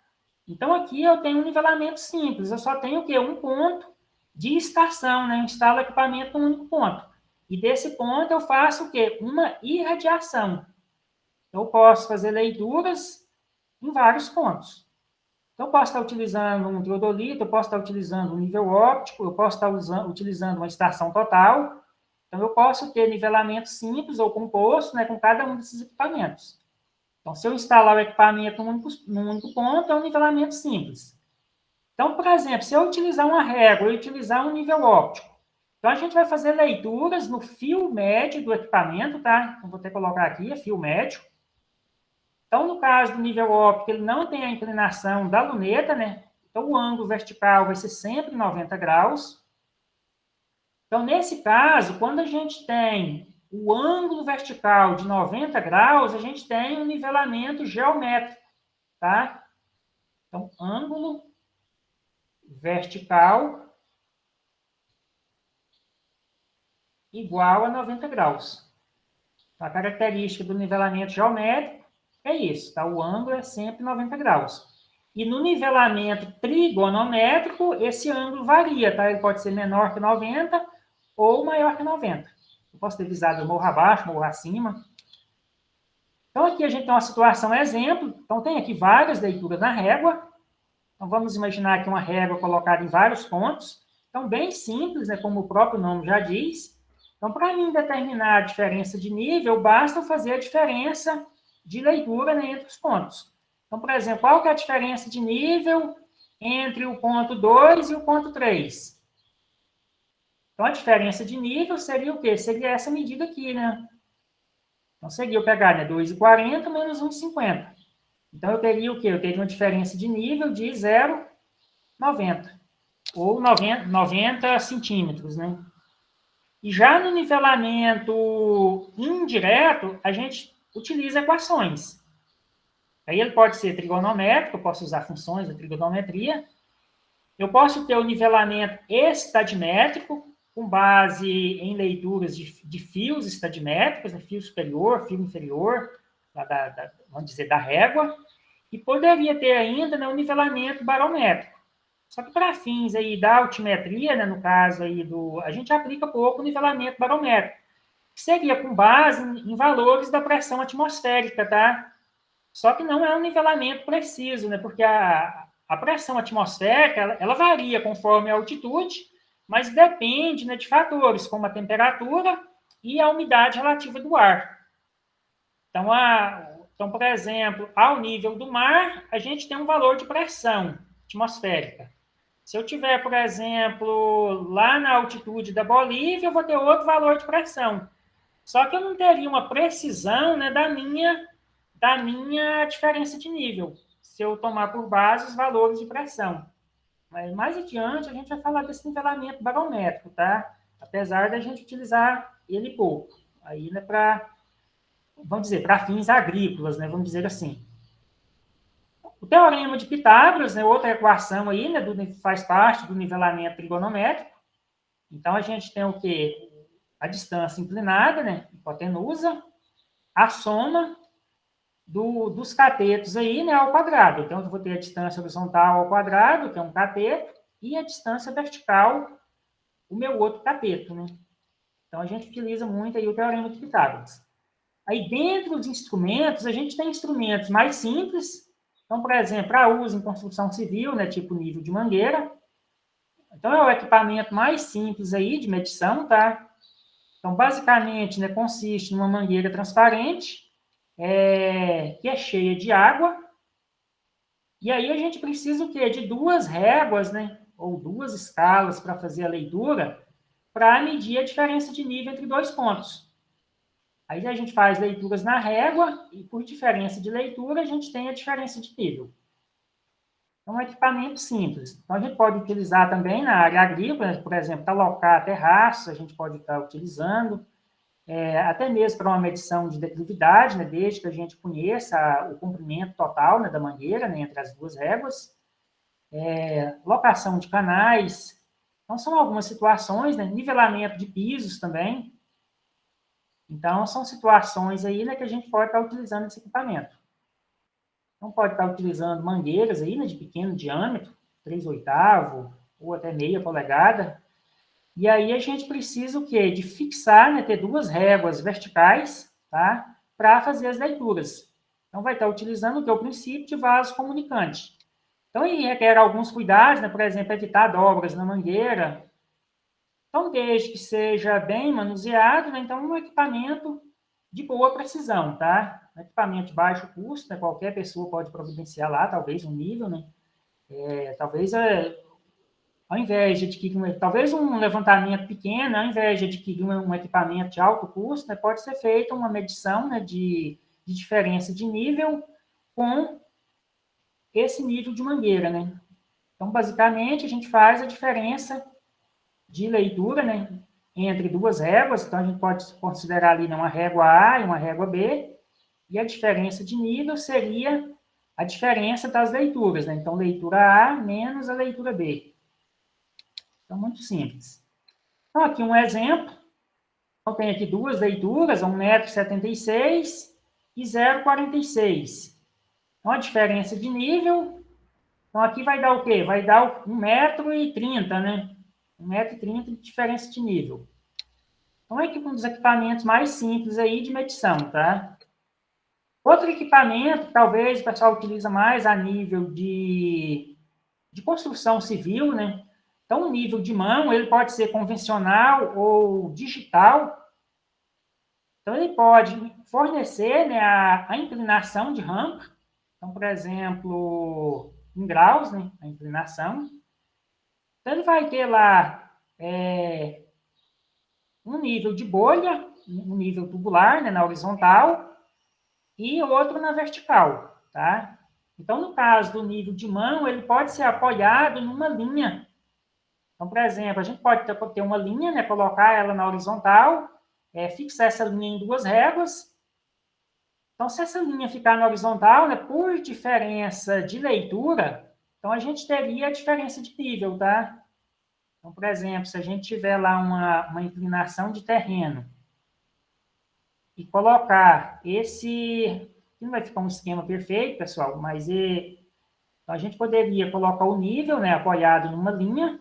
Então, aqui eu tenho um nivelamento simples, eu só tenho o quê? Um ponto de estação, né? Eu instalo o equipamento num único ponto. E desse ponto eu faço o quê? Uma irradiação. Eu posso fazer leituras em vários pontos. Então, eu posso estar utilizando um teodolito, eu posso estar utilizando um nível óptico, eu posso estar utilizando uma estação total. Então, eu posso ter nivelamento simples ou composto, né, com cada um desses equipamentos. Então, se eu instalar o equipamento num único ponto, é um nivelamento simples. Então, por exemplo, se eu utilizar uma régua e utilizar um nível óptico, então a gente vai fazer leituras no fio médio do equipamento, tá? Então, vou até colocar aqui, fio médio. Então, no caso do nível óptico, ele não tem a inclinação da luneta, né? Então, o ângulo vertical vai ser sempre 90 graus. Então, nesse caso, quando a gente tem o ângulo vertical de 90 graus, a gente tem um nivelamento geométrico, tá? Então, ângulo vertical igual a 90 graus. Então, a característica do nivelamento geométrico é isso, tá? O ângulo é sempre 90 graus. E no nivelamento trigonométrico, esse ângulo varia, tá? Ele pode ser menor que 90 ou maior que 90. Eu posso ter visado morro abaixo, morro acima. Então, aqui a gente tem uma situação exemplo. Então, tem aqui várias leituras na régua. Então, vamos imaginar aqui uma régua colocada em vários pontos. Então, bem simples, né, como o próprio nome já diz. Então, para mim determinar a diferença de nível, basta fazer a diferença de leitura, né, entre os pontos. Então, por exemplo, qual que é a diferença de nível entre o ponto 2 e o ponto 3? Então, a diferença de nível seria o quê? Seria essa medida aqui, né? Então, seria eu pegar, né, 2,40 menos 1,50. Então, eu teria o quê? Eu teria uma diferença de nível de 0,90. Ou 90 centímetros, né? E já no nivelamento indireto, a gente utiliza equações. Aí ele pode ser trigonométrico, eu posso usar funções da trigonometria. Eu posso ter o nivelamento estadimétrico, com base em leituras de fios estadimétricos, né, fio superior, fio inferior, vamos dizer, da régua. E poderia ter ainda, né, o nivelamento barométrico. Só que para fins aí da altimetria, né, no caso aí a gente aplica pouco o nivelamento barométrico, que seria com base em valores da pressão atmosférica, tá? Só que não é um nivelamento preciso, né? Porque a pressão atmosférica, ela varia conforme a altitude, mas depende, né, de fatores como a temperatura e a umidade relativa do ar. Então, por exemplo, ao nível do mar, a gente tem um valor de pressão atmosférica. Se eu tiver, por exemplo, lá na altitude da Bolívia, eu vou ter outro valor de pressão. Só que eu não teria uma precisão, né, da minha diferença de nível, se eu tomar por base os valores de pressão. Mas mais adiante a gente vai falar desse nivelamento barométrico, tá? Apesar da gente utilizar ele pouco. Aí, né, vamos dizer, para fins agrícolas, né, vamos dizer assim. O teorema de Pitágoras, né, outra equação aí, né, faz parte do nivelamento trigonométrico. Então, a gente tem o quê? A distância inclinada, né, hipotenusa, a soma dos catetos aí, né, ao quadrado. Então, eu vou ter a distância horizontal ao quadrado, que é um cateto, e a distância vertical, o meu outro cateto, né? Então, a gente utiliza muito aí o teorema de Pitágoras. Aí, dentro dos instrumentos, a gente tem instrumentos mais simples. Então, por exemplo, para uso em construção civil, né, tipo nível de mangueira. Então, é o equipamento mais simples aí de medição, tá? Então, basicamente, né, consiste numa mangueira transparente, que é cheia de água. E aí a gente precisa o quê? De duas réguas, né? Ou duas escalas para fazer a leitura, para medir a diferença de nível entre dois pontos. Aí a gente faz leituras na régua e, por diferença de leitura, a gente tem a diferença de nível. É um equipamento simples. Então, a gente pode utilizar também na área agrícola, por exemplo, para alocar terraços, a gente pode estar utilizando, até mesmo para uma medição de declividade, né, desde que a gente conheça o comprimento total, né, da mangueira, né, entre as duas réguas, locação de canais. Então, são algumas situações, né, nivelamento de pisos também. Então, são situações aí, né, que a gente pode estar utilizando esse equipamento. Então, pode estar utilizando mangueiras aí, né, de pequeno diâmetro, 3/8 ou até meia polegada. E aí a gente precisa o quê? De fixar, né, ter duas réguas verticais, tá? Para fazer as leituras. Então, vai estar utilizando o que é o princípio de vaso comunicante. Então, aí requer alguns cuidados, né? Por exemplo, evitar dobras na mangueira. Então, desde que seja bem manuseado, né? Então, um equipamento de boa precisão, tá? Um equipamento de baixo custo, né? Qualquer pessoa pode providenciar lá, talvez um nível, né? Talvez ao invés de adquirir talvez um levantamento pequeno, ao invés de adquirir um equipamento de alto custo, né, pode ser feita uma medição, né, de diferença de nível com esse nível de mangueira, né? Então, basicamente, a gente faz a diferença de leitura, né, entre duas réguas. Então, a gente pode considerar ali, né, uma régua A e uma régua B, e a diferença de nível seria a diferença das leituras, né? Então, leitura A menos a leitura B. Então, muito simples. Então, aqui um exemplo. Então, tem aqui duas leituras, 1,76 m e 0,46. Então, a diferença de nível. Então, aqui vai dar o quê? Vai dar 1,30 m, né? 1,30 m de diferença de nível. Então, é um dos equipamentos mais simples aí de medição, tá? Outro equipamento que talvez o pessoal utiliza mais a nível de construção civil, né? Então, o nível de mão, ele pode ser convencional ou digital. Então, ele pode fornecer, né, a inclinação de rampa. Então, por exemplo, em graus, né, a inclinação. Então, ele vai ter lá um nível de bolha, um nível tubular, né, na horizontal, e outro na vertical, tá? Então, no caso do nível de mão, ele pode ser apoiado numa linha. Então, por exemplo, a gente pode ter uma linha, né, colocar ela na horizontal, fixar essa linha em duas réguas. Então, se essa linha ficar na horizontal, né, por diferença de leitura, então a gente teria a diferença de nível, tá? Então, por exemplo, se a gente tiver lá uma inclinação de terreno e colocar esse... Não vai ficar um esquema perfeito, pessoal, mas então, a gente poderia colocar o nível, né, apoiado numa linha,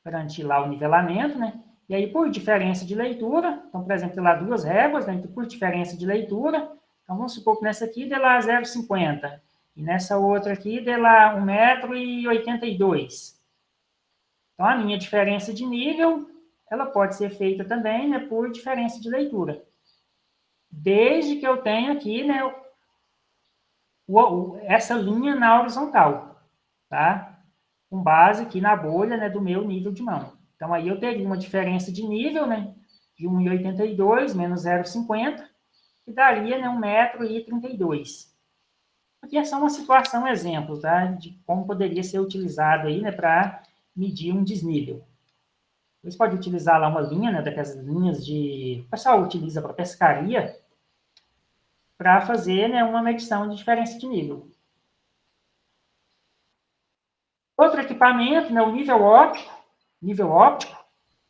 garantir lá o nivelamento, né? E aí, por diferença de leitura, então, por exemplo, tem lá duas réguas, né? Então, por diferença de leitura, então vamos supor que nessa aqui dê lá 0,50 m, e nessa outra aqui dê lá 1,82 m. Então, a minha diferença de nível, ela pode ser feita também, né, por diferença de leitura. Desde que eu tenha aqui, né, essa linha na horizontal, tá? Com base aqui na bolha, né, do meu nível de mão. Então, aí eu teria uma diferença de nível, né, de 1,82 menos 0,50, que daria, né, 1,32 m. Aqui é só uma situação exemplo, tá, de como poderia ser utilizado aí, né, para medir um desnível. Você pode utilizar lá uma linha, né, daquelas linhas o pessoal utiliza para pescaria, para fazer, né, uma medição de diferença de nível. Outro equipamento, né, o nível óptico.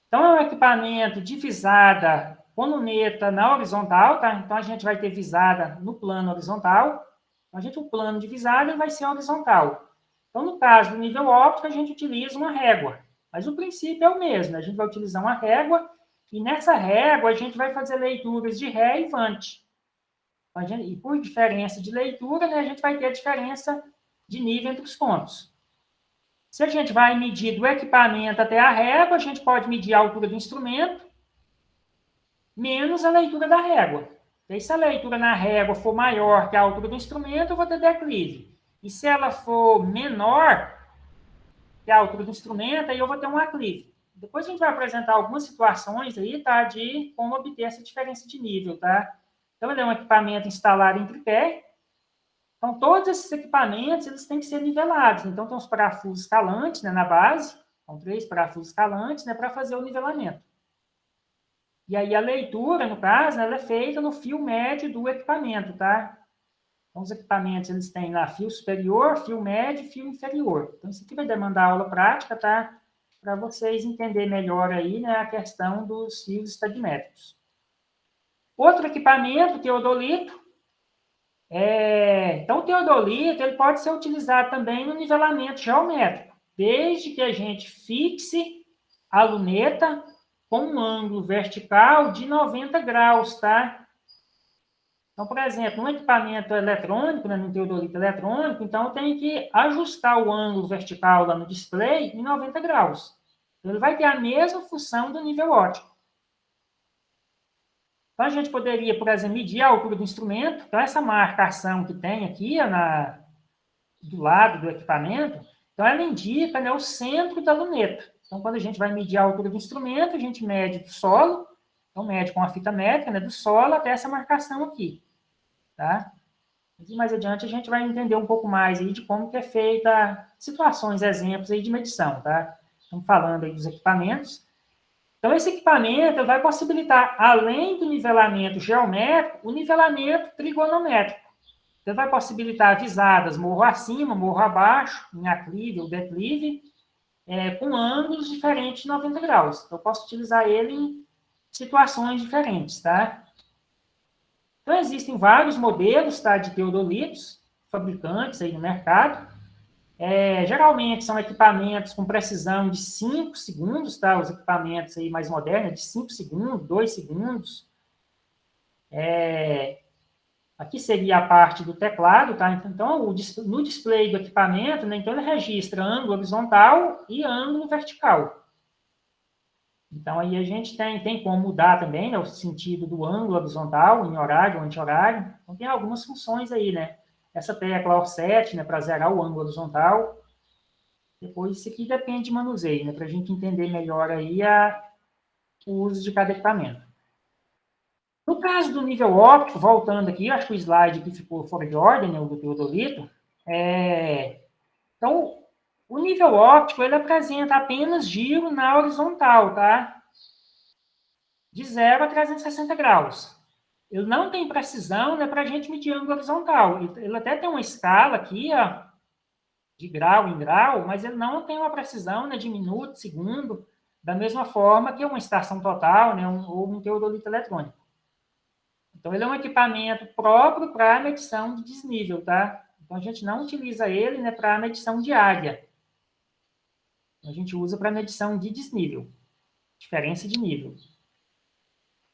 Então, é um equipamento de visada com luneta na horizontal, tá? Então, a gente vai ter visada no plano horizontal. Então, o plano de visada vai ser horizontal. Então, no caso do nível óptico, a gente utiliza uma régua. Mas o princípio é o mesmo, né? A gente vai utilizar uma régua e nessa régua a gente vai fazer leituras de ré e vante. E por diferença de leitura, né, a gente vai ter a diferença de nível entre os pontos. Se a gente vai medir do equipamento até a régua, a gente pode medir a altura do instrumento menos a leitura da régua. E se a leitura na régua for maior que a altura do instrumento, eu vou ter declive. E se ela for menor que a altura do instrumento, aí eu vou ter um aclive. Depois a gente vai apresentar algumas situações aí, tá, de como obter essa diferença de nível, tá? Então, ele é um equipamento instalado em tripé. Então, todos esses equipamentos, eles têm que ser nivelados. Então, tem os parafusos escalantes, né, na base. São 3 parafusos escalantes, né, para fazer o nivelamento. E aí, a leitura, no caso, ela é feita no fio médio do equipamento, tá? Então, os equipamentos, eles têm lá fio superior, fio médio e fio inferior. Então, isso aqui vai demandar aula prática, tá? Para vocês entenderem melhor aí, né, a questão dos fios estadimétricos. Outro equipamento, teodolito. Então, o teodolito ele pode ser utilizado também no nivelamento geométrico, desde que a gente fixe a luneta com um ângulo vertical de 90 graus, tá? Então, por exemplo, no equipamento eletrônico, né, no teodolito eletrônico, então eu tenho que ajustar o ângulo vertical lá no display em 90 graus. Então, ele vai ter a mesma função do nível óptico. Então, a gente poderia, por exemplo, medir a altura do instrumento. Então, essa marcação que tem aqui do lado do equipamento, então ela indica, né, o centro da luneta. Então, quando a gente vai medir a altura do instrumento, a gente mede do solo, então mede com a fita métrica, né, do solo até essa marcação aqui. Tá? E mais adiante a gente vai entender um pouco mais aí de como que é feita situações, exemplos aí de medição. Tá? Estamos falando aí dos equipamentos. Então, esse equipamento vai possibilitar, além do nivelamento geométrico, o nivelamento trigonométrico. Então, vai possibilitar visadas morro acima, morro abaixo, em aclive ou declive, com ângulos diferentes de 90 graus. Então, eu posso utilizar ele em situações diferentes, tá? Então, existem vários modelos, tá, de teodolitos, fabricantes aí no mercado. Geralmente são equipamentos com precisão de 5 segundos, tá? Os equipamentos aí mais modernos, de 5 segundos, 2 segundos. Aqui seria a parte do teclado, tá? Então, no display do equipamento, né, então ele registra ângulo horizontal e ângulo vertical. Então, aí a gente tem como mudar também, né, o sentido do ângulo horizontal, em horário ou anti-horário. Então, tem algumas funções aí, né? Essa tecla offset, né, para zerar o ângulo horizontal. Depois, isso aqui depende de manuseio, né, para a gente entender melhor aí o uso de cada equipamento. No caso do nível óptico, voltando aqui, acho que o slide aqui ficou fora de ordem, né, o do teodolito. Então, o nível óptico, ele apresenta apenas giro na horizontal, tá? De 0 a 360 graus. Ele não tem precisão, né, para a gente medir ângulo horizontal. Ele até tem uma escala aqui, ó, de grau em grau, mas ele não tem uma precisão, né, de minuto, segundo, da mesma forma que uma estação total, né, ou um teodolito eletrônico. Então, ele é um equipamento próprio para medição de desnível, tá? Então, a gente não utiliza ele, né, para medição de área. A gente usa para medição de desnível, diferença de nível.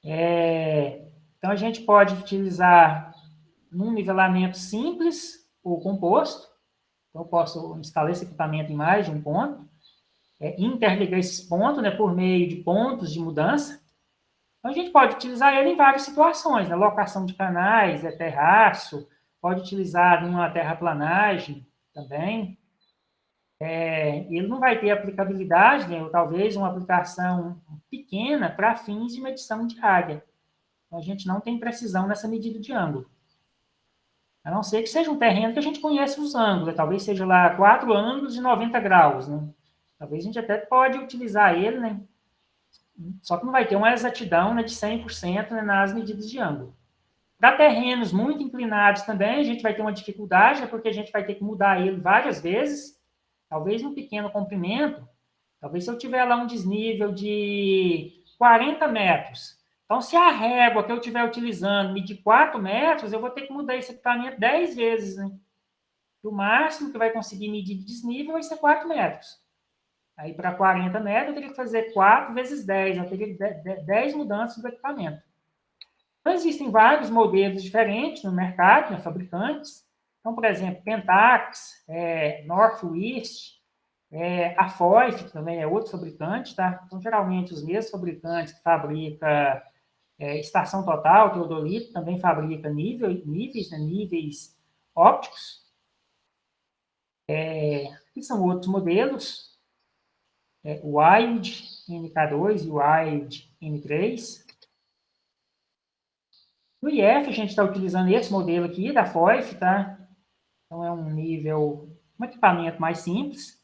Então, a gente pode utilizar num nivelamento simples ou composto. Então, eu posso instalar esse equipamento em mais de um ponto, interligar esses pontos, né, por meio de pontos de mudança. Então, a gente pode utilizar ele em várias situações, né? Locação de canais, terraço, pode utilizar numa terraplanagem também. Ele não vai ter aplicabilidade, né, ou talvez uma aplicação pequena para fins de medição de área. Então, a gente não tem precisão nessa medida de ângulo. A não ser que seja um terreno que a gente conheça os ângulos, talvez seja lá 4 ângulos de 90 graus, né? Talvez a gente até pode utilizar ele, né? Só que não vai ter uma exatidão, né, de 100%, né, nas medidas de ângulo. Para terrenos muito inclinados também, a gente vai ter uma dificuldade, né, porque a gente vai ter que mudar ele várias vezes, talvez num pequeno comprimento. Talvez se eu tiver lá um desnível de 40 metros, então se a régua que eu estiver utilizando medir 4 metros, eu vou ter que mudar esse equipamento 10 vezes, né? O máximo que vai conseguir medir de desnível vai ser 4 metros. Aí, para 40 metros, eu teria que fazer 4 vezes 10, eu teria 10 mudanças do equipamento. Então, existem vários modelos diferentes no mercado, né, fabricantes. Então, por exemplo, Pentax, Northwest, a Foyf, que também é outro fabricante, tá? Então, geralmente, os mesmos fabricantes que fabricam estação total, teodolito, também fabrica níveis, né, níveis ópticos. Aqui são outros modelos. O Wild NK2 e o Wild N3. No IF, a gente está utilizando esse modelo aqui da Foyf, tá? Então, é um equipamento mais simples.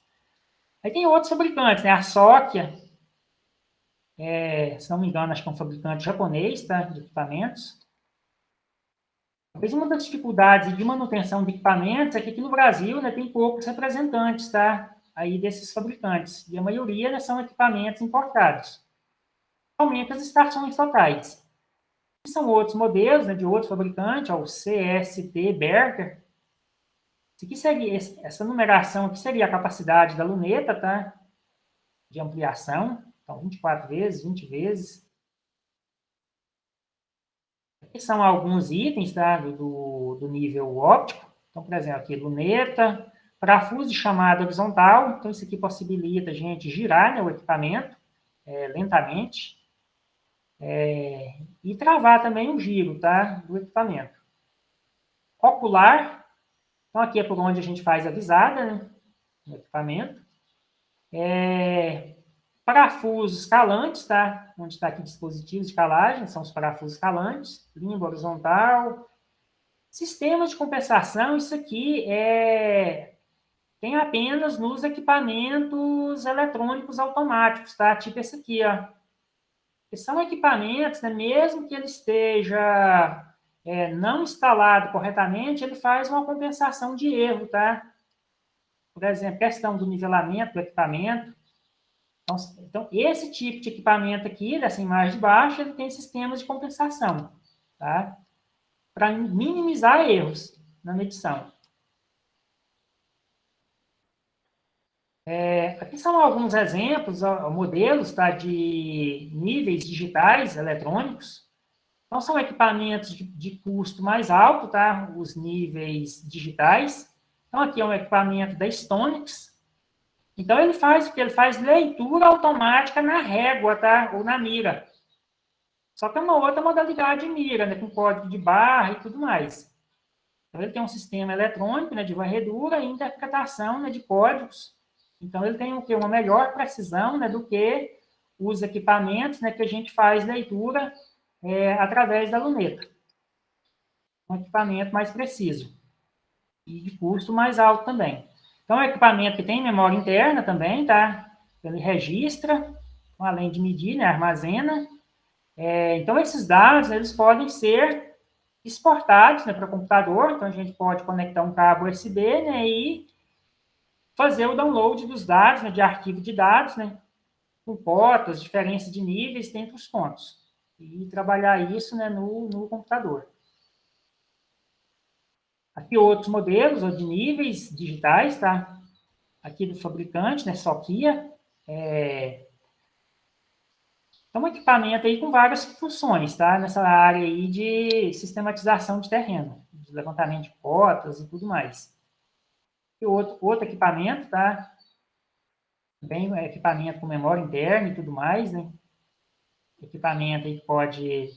Aí tem outros fabricantes, né? A Sokia, se não me engano, acho que é um fabricante japonês, tá? De equipamentos. Talvez uma das dificuldades de manutenção de equipamentos é que aqui no Brasil, né, tem poucos representantes, tá? Aí desses fabricantes. E a maioria, né, são equipamentos importados. Somente as estações totais. E são outros modelos, né, de outros fabricantes, o CST Berker. Essa numeração aqui seria a capacidade da luneta, tá? De ampliação. Então, 24 vezes, 20 vezes. Aqui são alguns itens, tá? Do nível óptico. Então, por exemplo, aqui, luneta, parafuso de chamada horizontal. Então, isso aqui possibilita a gente girar, né, o equipamento lentamente. E travar também o giro, tá? Do equipamento. Ocular. Então, aqui é por onde a gente faz a visada, né? No equipamento. Parafusos escalantes, tá? Onde está aqui dispositivos de escalagem, são os parafusos escalantes. Limbo horizontal. Sistemas de compensação, isso aqui tem apenas nos equipamentos eletrônicos automáticos, tá? Tipo esse aqui, ó. que são equipamentos, né, mesmo que ele esteja não instalado corretamente, ele faz uma compensação de erro, tá? Por exemplo, questão do nivelamento do equipamento. Então, esse tipo de equipamento aqui, dessa imagem de baixo, ele tem sistemas de compensação, tá? Para minimizar erros na medição. Aqui são alguns exemplos, modelos, tá, de níveis digitais eletrônicos. Então, são equipamentos de custo mais alto, tá? Os níveis digitais. Então, aqui é um equipamento da Stonix. Então, ele faz o que? Ele faz leitura automática na régua, tá? Ou na mira. Só que é uma outra modalidade de mira, né? Com código de barra e tudo mais. Então, ele tem um sistema eletrônico, né? De varredura e interpretação, né? De códigos. Então, ele tem o quê? Uma melhor precisão, né? Do que os equipamentos, né? Que a gente faz leitura através da luneta. Um equipamento mais preciso. E de custo mais alto também. Então, é um equipamento que tem memória interna também, tá? Ele registra, além de medir, né? Armazena. Então, esses dados, eles podem ser exportados, né, para o computador. Então, a gente pode conectar um cabo USB, né? E fazer o download dos dados, né? De arquivo de dados, né? Com cotas, diferença de níveis entre os pontos. E trabalhar isso, né, no computador. Aqui outros modelos de níveis digitais, tá? Aqui do fabricante, né, Sokia. É um equipamento aí com várias funções, tá? Nessa área aí de sistematização de terreno, de levantamento de cotas e tudo mais. E outro equipamento, tá? Também equipamento com memória interna e tudo mais, né? Equipamento aí que pode,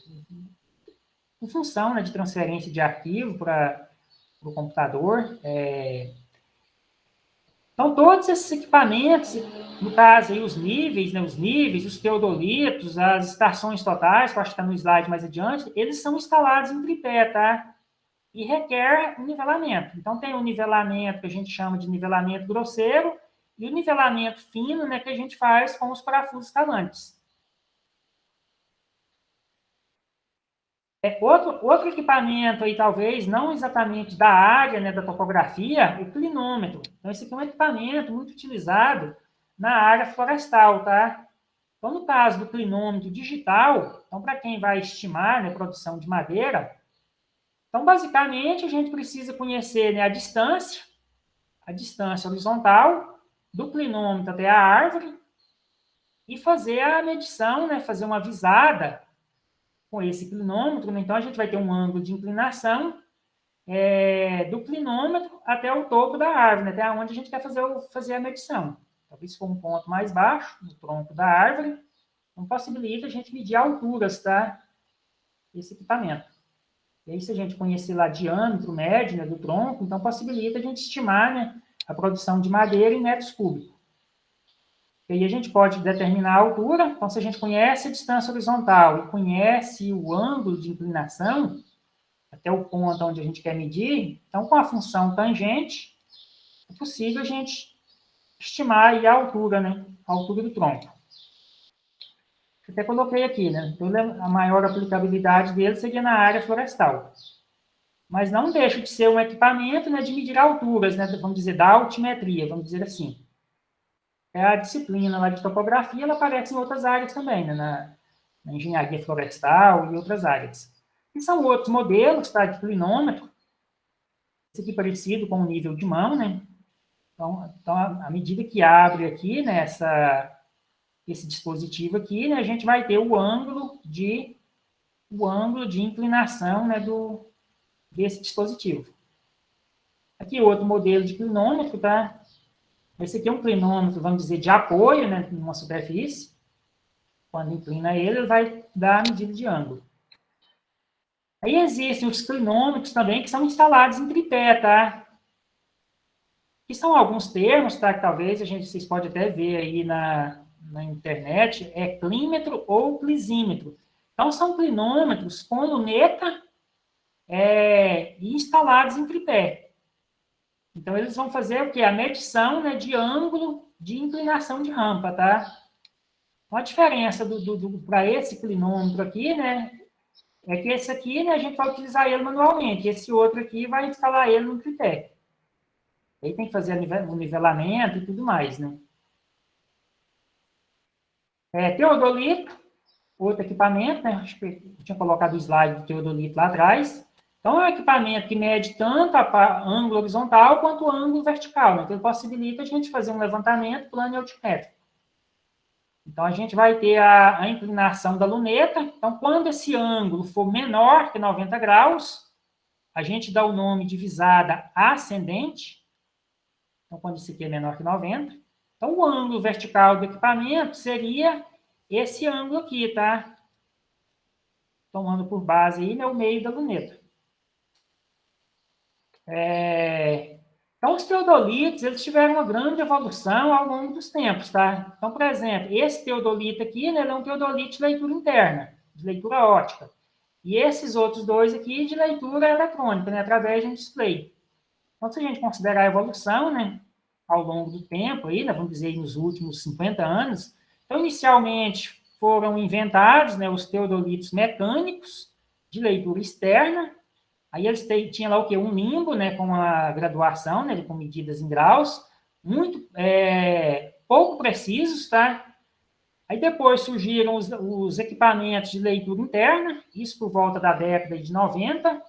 em função, né, de transferência de arquivo para o computador. Então, todos esses equipamentos, no caso aí, os níveis, né, os teodolitos, as estações totais, que eu acho que está no slide mais adiante, eles são instalados em tripé, tá? E requer um nivelamento. Então, tem o nivelamento que a gente chama de nivelamento grosseiro e o nivelamento fino, né, que a gente faz com os parafusos escalantes. Outro equipamento aí, talvez, não exatamente da área, né, da topografia, o clinômetro. Então, esse aqui é um equipamento muito utilizado na área florestal, tá? Então, no caso do clinômetro digital, então, para quem vai estimar, né, a produção de madeira, então, basicamente, a gente precisa conhecer, né, a distância horizontal do clinômetro até a árvore e fazer a medição, né, fazer uma visada com esse clinômetro, né? Então, a gente vai ter um ângulo de inclinação do clinômetro até o topo da árvore, né? Até onde a gente quer fazer a medição. Talvez se for um ponto mais baixo, no tronco da árvore, então possibilita a gente medir alturas, tá? Esse equipamento. E aí, se a gente conhecer lá diâmetro médio, né, do tronco, então possibilita a gente estimar, né, a produção de madeira em metros cúbicos. E aí a gente pode determinar a altura. Então, se a gente conhece a distância horizontal e conhece o ângulo de inclinação, até o ponto onde a gente quer medir, então, com a função tangente, é possível a gente estimar aí a altura, né? A altura do tronco. Eu até coloquei aqui, né? Então, a maior aplicabilidade dele seria na área florestal. Mas não deixa de ser um equipamento, né, de medir alturas, né? Vamos dizer, da altimetria, vamos dizer assim. A disciplina lá de topografia, ela aparece em outras áreas também, né? Na engenharia florestal e outras áreas. E são outros modelos, tá, de clinômetro. Esse aqui parecido com o nível de mão, né? Então à medida que abre aqui, né, esse dispositivo aqui, né, a gente vai ter o ângulo de inclinação, né, desse dispositivo. Aqui outro modelo de clinômetro, tá? Esse aqui é um clinômetro, vamos dizer, de apoio, né, numa superfície. Quando inclina ele vai dar a medida de ângulo. Aí existem os clinômetros também, que são instalados em tripé, tá? Que são alguns termos, tá? Que talvez vocês podem até ver aí na internet, clímetro ou clisímetro. Então, são clinômetros com luneta instalados em tripé. Então, eles vão fazer o quê? A medição, né, de ângulo de inclinação de rampa, tá? Então, a diferença para esse clinômetro aqui, né, é que esse aqui, né, a gente vai utilizar ele manualmente, esse outro aqui vai instalar ele no tripé. Aí tem que fazer o nivelamento e tudo mais, né. Teodolito, outro equipamento, né, acho que eu tinha colocado o slide do teodolito lá atrás. Então, é um equipamento que mede tanto a ângulo horizontal quanto o ângulo vertical, né, então ele possibilita a gente fazer um levantamento plano e altimétrico. Então, a gente vai ter a inclinação da luneta. Então, quando esse ângulo for menor que 90 graus, a gente dá o nome de visada ascendente. Então, quando isso aqui é menor que 90. Então, o ângulo vertical do equipamento seria esse ângulo aqui, tá? Tomando por base aí, né, o meio da luneta. Então, os teodolitos, eles tiveram uma grande evolução ao longo dos tempos, tá? Então, por exemplo, esse teodolito aqui, né, ele é um teodolito de leitura interna, de leitura óptica. E esses outros dois aqui, de leitura eletrônica, né, através de um display. Então, se a gente considerar a evolução, né, ao longo do tempo, aí, né, vamos dizer, nos últimos 50 anos, então, inicialmente, foram inventados, né, os teodolitos mecânicos de leitura externa. Aí eles tinham lá o quê? Um nimbo, né, com a graduação, né, com medidas em graus, muito pouco precisos, tá? Aí depois surgiram os equipamentos de leitura interna, isso por volta da década de 90,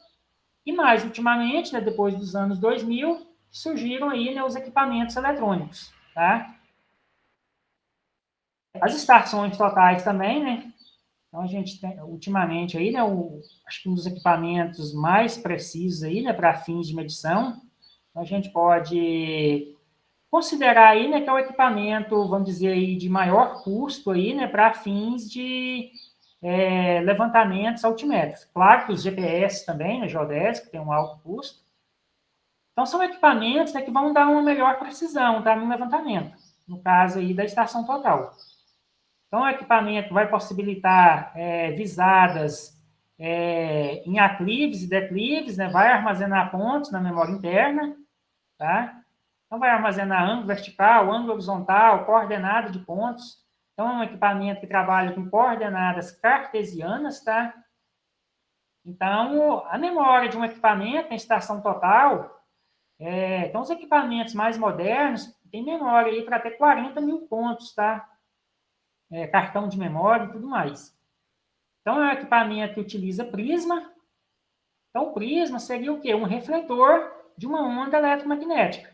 e mais ultimamente, né, depois dos anos 2000, surgiram aí, né, os equipamentos eletrônicos, tá? As estações totais também, né? Então, a gente tem, ultimamente, aí, né, acho que um dos equipamentos mais precisos aí, né, para fins de medição, a gente pode considerar aí, né, que é o equipamento, vamos dizer aí, de maior custo aí, né, para fins de levantamentos altimétricos. Claro que os GPS também, né, geodésicos, que tem um alto custo. Então, são equipamentos, né, que vão dar uma melhor precisão, tá, no levantamento, no caso aí da estação total. Então, o equipamento vai possibilitar visadas em aclives e declives, né? Vai armazenar pontos na memória interna, tá? Então, vai armazenar ângulo vertical, ângulo horizontal, coordenada de pontos. Então, é um equipamento que trabalha com coordenadas cartesianas, tá? Então, a memória de um equipamento em estação total, então, os equipamentos mais modernos têm memória aí para até 40 mil pontos, tá? Cartão de memória e tudo mais. Então, é um equipamento que utiliza prisma. Então, o prisma seria o quê? Um refletor de uma onda eletromagnética.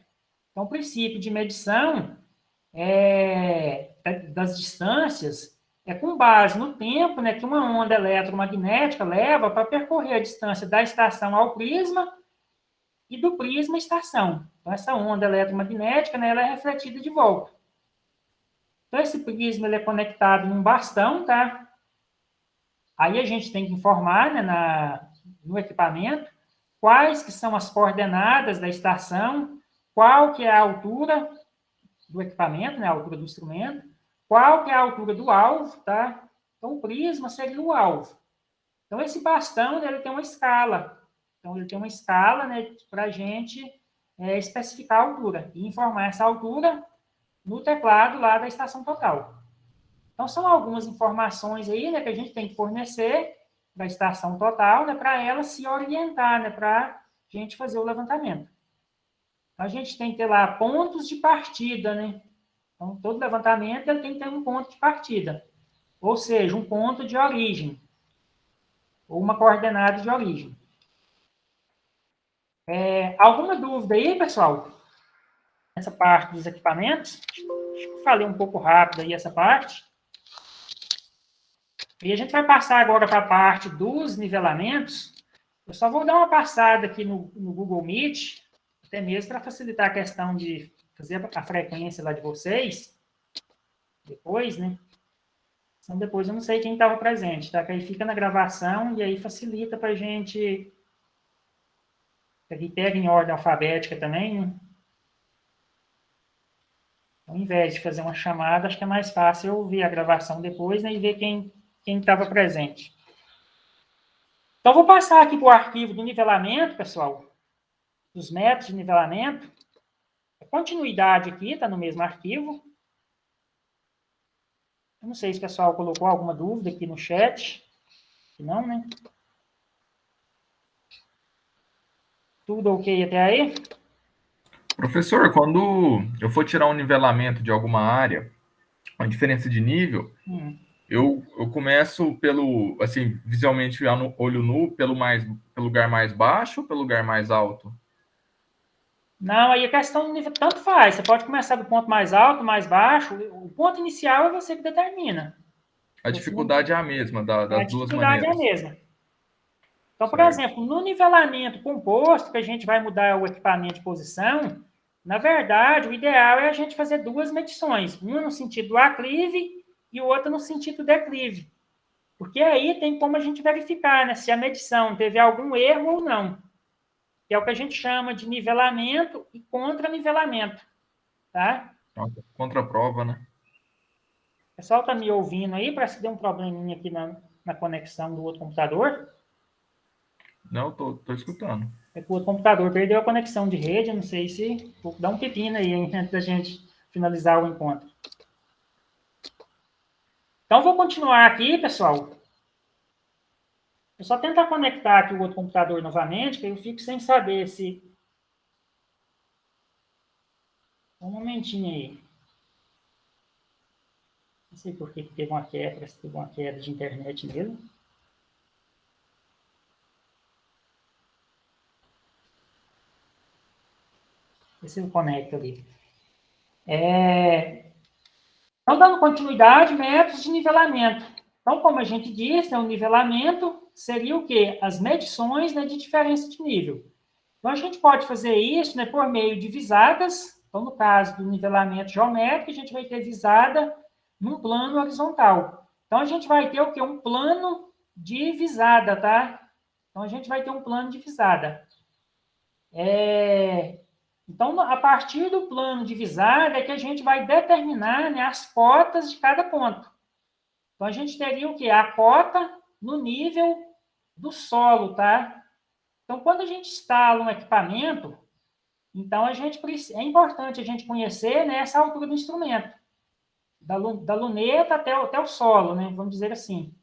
Então, o princípio de medição das distâncias é com base no tempo, né, que uma onda eletromagnética leva para percorrer a distância da estação ao prisma e do prisma à estação. Então, essa onda eletromagnética, né, ela é refletida de volta. Então, esse prisma ele é conectado num bastão, tá? Aí a gente tem que informar, né, no equipamento quais que são as coordenadas da estação, qual que é a altura do equipamento, né, a altura do instrumento, qual que é a altura do alvo, tá? Então, o prisma seria o alvo. Então, esse bastão, ele tem uma escala. Então, ele tem uma escala, né, para a gente especificar a altura e informar essa altura no teclado lá da estação total. Então, são algumas informações aí, né, que a gente tem que fornecer da estação total, né, para ela se orientar, né, para a gente fazer o levantamento. Então, a gente tem que ter lá pontos de partida, né? Então, todo levantamento ele tem que ter um ponto de partida, ou seja, um ponto de origem, ou uma coordenada de origem. Alguma dúvida aí, pessoal? Essa parte dos equipamentos? Acho que eu falei um pouco rápido aí essa parte. E a gente vai passar agora para a parte dos nivelamentos. Eu só vou dar uma passada aqui no Google Meet, até mesmo para facilitar a questão de fazer a frequência lá de vocês. Depois, né? Então, depois eu não sei quem estava presente, tá? Que aí fica na gravação e aí facilita para a gente... Aqui pega em ordem alfabética também, né? Ao invés de fazer uma chamada, acho que é mais fácil eu ver a gravação depois, né, e ver quem estava presente. Então, vou passar aqui para o arquivo do nivelamento, pessoal, dos métodos de nivelamento. A continuidade aqui está no mesmo arquivo. Eu não sei se o pessoal colocou alguma dúvida aqui no chat. Se não, né? Tudo ok até aí? Professor, quando eu for tirar um nivelamento de alguma área, uma diferença de nível, eu começo pelo, assim, visualmente, olho nu, pelo lugar mais baixo ou pelo lugar mais alto? Não, aí a questão do nível tanto faz. Você pode começar do ponto mais alto, mais baixo. O ponto inicial é você que determina. A dificuldade é a mesma A das duas dificuldade é a maneiras. mesma. Então, por Certo. exemplo, no nivelamento composto, que a gente vai mudar o equipamento de posição, na verdade, o ideal é a gente fazer duas medições, uma no sentido aclive e outra no sentido declive. Porque aí tem como a gente verificar, né, se a medição teve algum erro ou não. Que é o que a gente chama de nivelamento e contra-nivelamento. Tá? Contraprova, né? O pessoal está me ouvindo aí? Parece que deu um probleminha aqui na conexão do outro computador. Não, tô escutando. É que o outro computador perdeu a conexão de rede, eu não sei se... Vou dar um pepino aí antes da gente finalizar o encontro. Então, vou continuar aqui, pessoal. Eu só tentar conectar aqui o outro computador novamente, que eu fico sem saber se... Um momentinho aí. Não sei por que teve uma queda, parece que teve uma queda de internet mesmo. Ver se eu conecto ali. Então, dando continuidade, métodos de nivelamento. Então, como a gente disse, o nivelamento seria o quê? As medições, né, de diferença de nível. Então, a gente pode fazer isso, né, por meio de visadas. Então, no caso do nivelamento geométrico, a gente vai ter visada num plano horizontal. Então, a gente vai ter o quê? Um plano de visada, tá? Então, a gente vai ter um plano de visada. Então, a partir do plano de visada é que a gente vai determinar, né, as cotas de cada ponto. Então, a gente teria o quê? A cota no nível do solo, tá? Então, quando a gente instala um equipamento, então é importante a gente conhecer, né, essa altura do instrumento, da luneta até o solo, né, vamos dizer assim.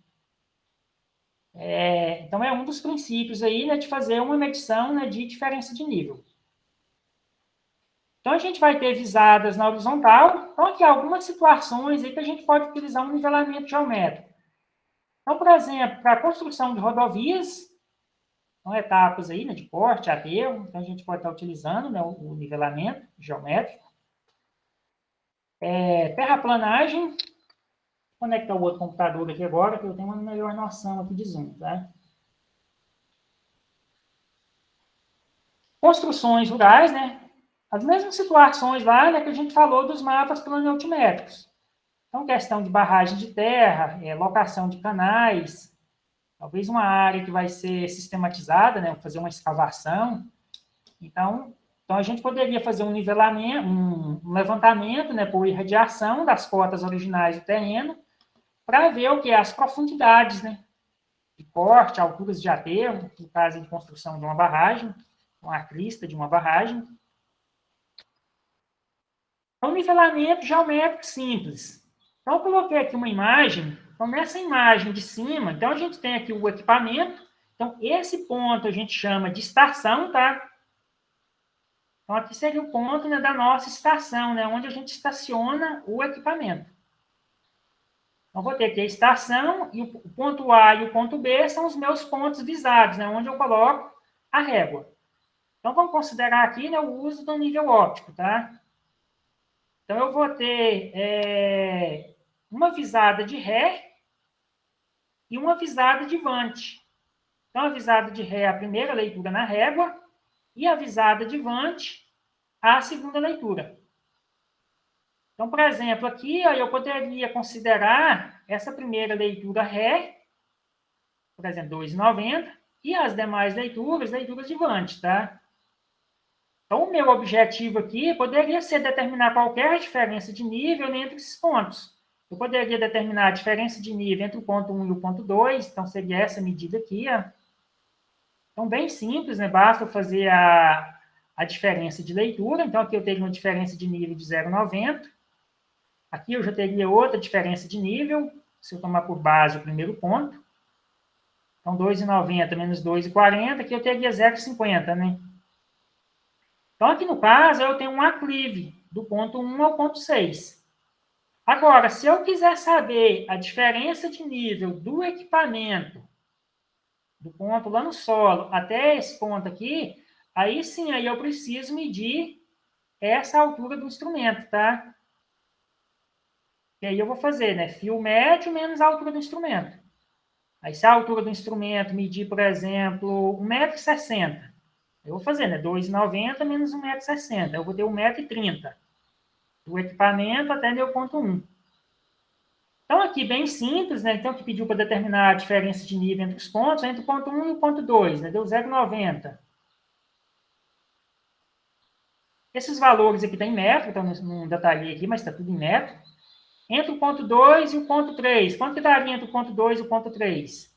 Então, é um dos princípios aí, né, de fazer uma medição, né, de diferença de nível. Então, a gente vai ter visadas na horizontal. Então, aqui algumas situações aí que a gente pode utilizar um nivelamento geométrico. Então, por exemplo, para a construção de rodovias, são etapas aí, né, de corte, aterro, então a gente pode estar utilizando, né, o nivelamento geométrico. Terraplanagem, vou conectar o outro computador aqui agora, que eu tenho uma melhor noção aqui de zoom, tá? Construções rurais, né? As mesmas situações lá, né, que a gente falou dos mapas planialtimétricos. Então, questão de barragem de terra, locação de canais, talvez uma área que vai ser sistematizada, né, fazer uma escavação. Então a gente poderia fazer um nivelamento, um levantamento, né, por irradiação das cotas originais do terreno, para ver o que é as profundidades, né, de corte, alturas de aterro, no caso de construção de uma barragem, uma crista de uma barragem. Então, nivelamento geométrico simples. Então, eu coloquei aqui uma imagem. Então, nessa imagem de cima, então a gente tem aqui o equipamento. Então, esse ponto a gente chama de estação, tá? Então, aqui seria o ponto, né, da nossa estação, né, onde a gente estaciona o equipamento. Então, vou ter aqui a estação, e o ponto A e o ponto B são os meus pontos visados, né, onde eu coloco a régua. Então, vamos considerar aqui, né, o uso do nível óptico, tá? Então, eu vou ter uma visada de ré e uma visada de vante. Então, a visada de ré é a primeira leitura na régua e a visada de vante a segunda leitura. Então, por exemplo, aqui ó, eu poderia considerar essa primeira leitura ré, por exemplo, 2,90, e as demais leituras de vante, tá? Então, o meu objetivo aqui poderia ser determinar qualquer diferença de nível entre esses pontos. Eu poderia determinar a diferença de nível entre o ponto 1 e o ponto 2, então seria essa medida aqui, ó. Então, bem simples, né? Basta fazer a diferença de leitura. Então, aqui eu tenho uma diferença de nível de 0,90. Aqui eu já teria outra diferença de nível, se eu tomar por base o primeiro ponto. Então, 2,90 menos 2,40, aqui eu teria 0,50, né? Então, aqui no caso, eu tenho um aclive do ponto 1 ao ponto 6. Agora, se eu quiser saber a diferença de nível do equipamento, do ponto lá no solo até esse ponto aqui, aí sim, aí eu preciso medir essa altura do instrumento, tá? E aí eu vou fazer, né? Fio médio menos a altura do instrumento. Aí se a altura do instrumento medir, por exemplo, 1,60 m, eu vou fazer, né? 2,90 menos 1,60 m. Eu vou ter 1,30 m do equipamento até meu ponto 1. Então, aqui, bem simples, né? Então, que pediu para determinar a diferença de nível entre os pontos, entre o ponto 1 e o ponto 2, né? Deu 0,90. Esses valores aqui estão em metro, então não detalhei aqui, mas está tudo em metro. Entre o ponto 2 e o ponto 3, quanto que daria entre o ponto 2 e o ponto 3?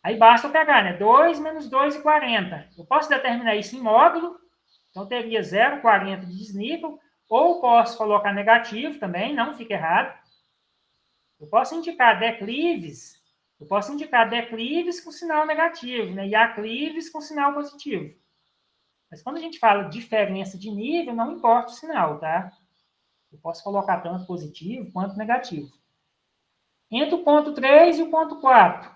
Aí basta eu pegar, né? 2 menos 2,40. Eu posso determinar isso em módulo, então teria 0,40 de desnível, ou posso colocar negativo também, não fica errado. Eu posso indicar declives com sinal negativo, né? E aclives com sinal positivo. Mas quando a gente fala diferença de nível, não importa o sinal, tá? Eu posso colocar tanto positivo quanto negativo. Entre o ponto 3 e o ponto 4,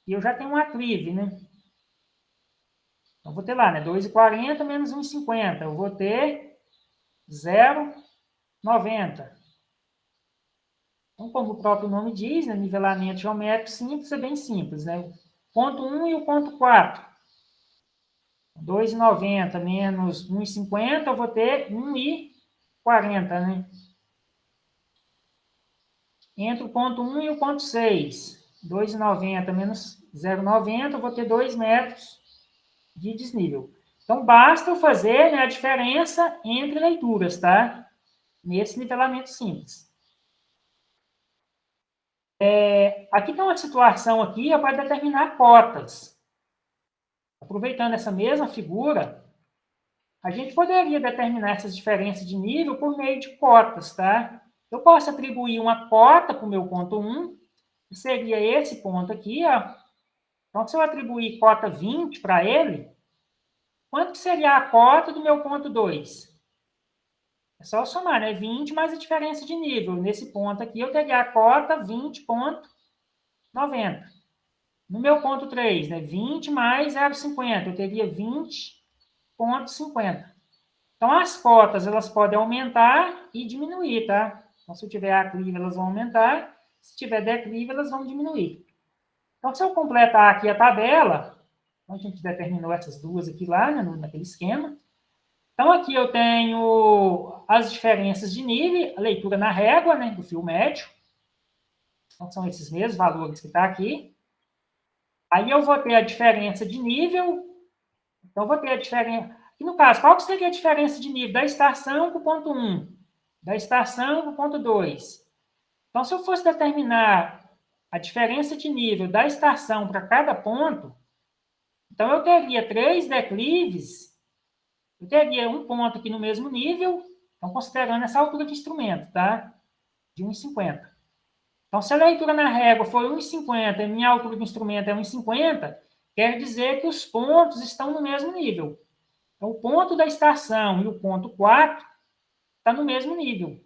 e eu já tenho um aclive, né? Então, vou ter lá, né? 2,40 menos 1,50. Eu vou ter 0,90. Então, como o próprio nome diz, né? Nivelamento geométrico simples é bem simples, né? O ponto 1 e o ponto 4. 2,90 menos 1,50, eu vou ter 1,40, né? Entre o ponto 1 e o ponto 6, 2,90 menos 0,90, eu vou ter 2 metros de desnível. Então, basta eu fazer, né, a diferença entre leituras, tá? Nesse nivelamento simples. Aqui tem uma situação aqui para determinar cotas. Aproveitando essa mesma figura, a gente poderia determinar essas diferenças de nível por meio de cotas, tá? Eu posso atribuir uma cota para o meu ponto 1, que seria esse ponto aqui, ó. Então, se eu atribuir cota 20 para ele, quanto seria a cota do meu ponto 2? É só somar, né? 20 mais a diferença de nível. Nesse ponto aqui, eu teria a cota 20,90. No meu ponto 3, né? 20 mais 0,50. Eu teria 20,50. Então, as cotas, elas podem aumentar e diminuir, tá? Então, se eu tiver aclive, elas vão aumentar. Se tiver declive, elas vão diminuir. Então, se eu completar aqui a tabela, então a gente determinou essas duas aqui lá, né, naquele esquema. Então, aqui eu tenho as diferenças de nível, a leitura na régua, né, do fio médio. Então, são esses mesmos valores que está aqui. Aí eu vou ter a diferença de nível. Então, eu vou ter a diferença... E no caso, qual que seria a diferença de nível da estação para o ponto 1? Da estação para o ponto 2? Então, se eu fosse determinar a diferença de nível da estação para cada ponto, então eu teria 3 declives, eu teria um ponto aqui no mesmo nível, então considerando essa altura de instrumento, tá? De 1,50. Então, se a leitura na régua for 1,50 e a minha altura do instrumento é 1,50, quer dizer que os pontos estão no mesmo nível. Então, o ponto da estação e o ponto 4 está no mesmo nível.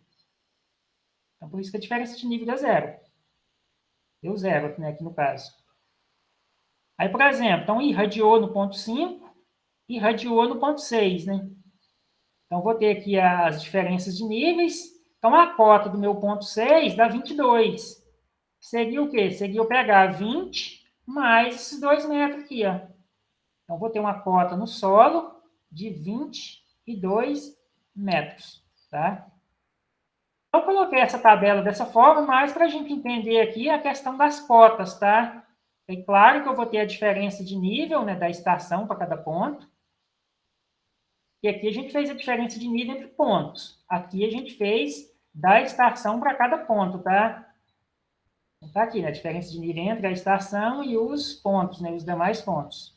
Então, por isso que a diferença de nível é 0. Deu 0, né, aqui no caso. Aí, por exemplo, então, irradiou no ponto 5, irradiou no ponto 6, né? Então, vou ter aqui as diferenças de níveis. Então, a cota do meu ponto 6 dá 22. Seria o quê? Seria eu pegar 20 mais esses 2 metros aqui, ó. Então, vou ter uma cota no solo de 22 metros, tá? Eu coloquei essa tabela dessa forma, mas para a gente entender aqui a questão das cotas, tá? É claro que eu vou ter a diferença de nível, né, da estação para cada ponto. E aqui a gente fez a diferença de nível entre pontos. Aqui a gente fez da estação para cada ponto, tá? Então, tá aqui, né, a diferença de nível entre a estação e os pontos, né, os demais pontos.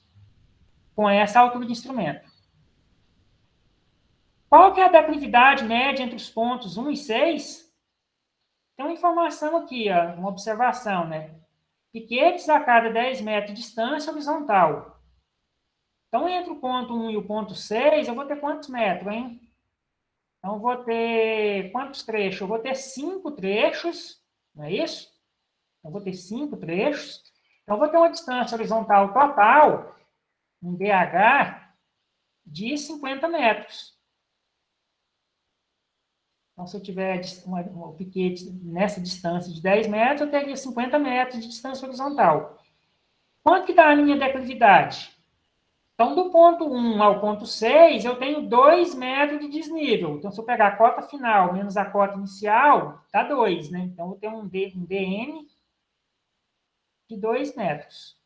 Com essa altura de instrumento. Qual que é a declividade média entre os pontos 1 e 6? tem uma informação aqui, ó, uma observação, né? Piquetes a cada 10 metros de distância horizontal. Então, entre o ponto 1 e o ponto 6, eu vou ter quantos metros, hein? Então, eu vou ter quantos trechos? Eu vou ter 5 trechos, não é isso? Eu vou ter 5 trechos. Então, eu vou ter uma distância horizontal total, um DH, de 50 metros. Então, se eu tiver um piquete nessa distância de 10 metros, eu teria 50 metros de distância horizontal. Quanto que dá a minha declividade? Então, do ponto 1 ao ponto 6, eu tenho 2 metros de desnível. Então, se eu pegar a cota final menos a cota inicial, dá 2, né? Então, eu tenho um dN de 2 metros.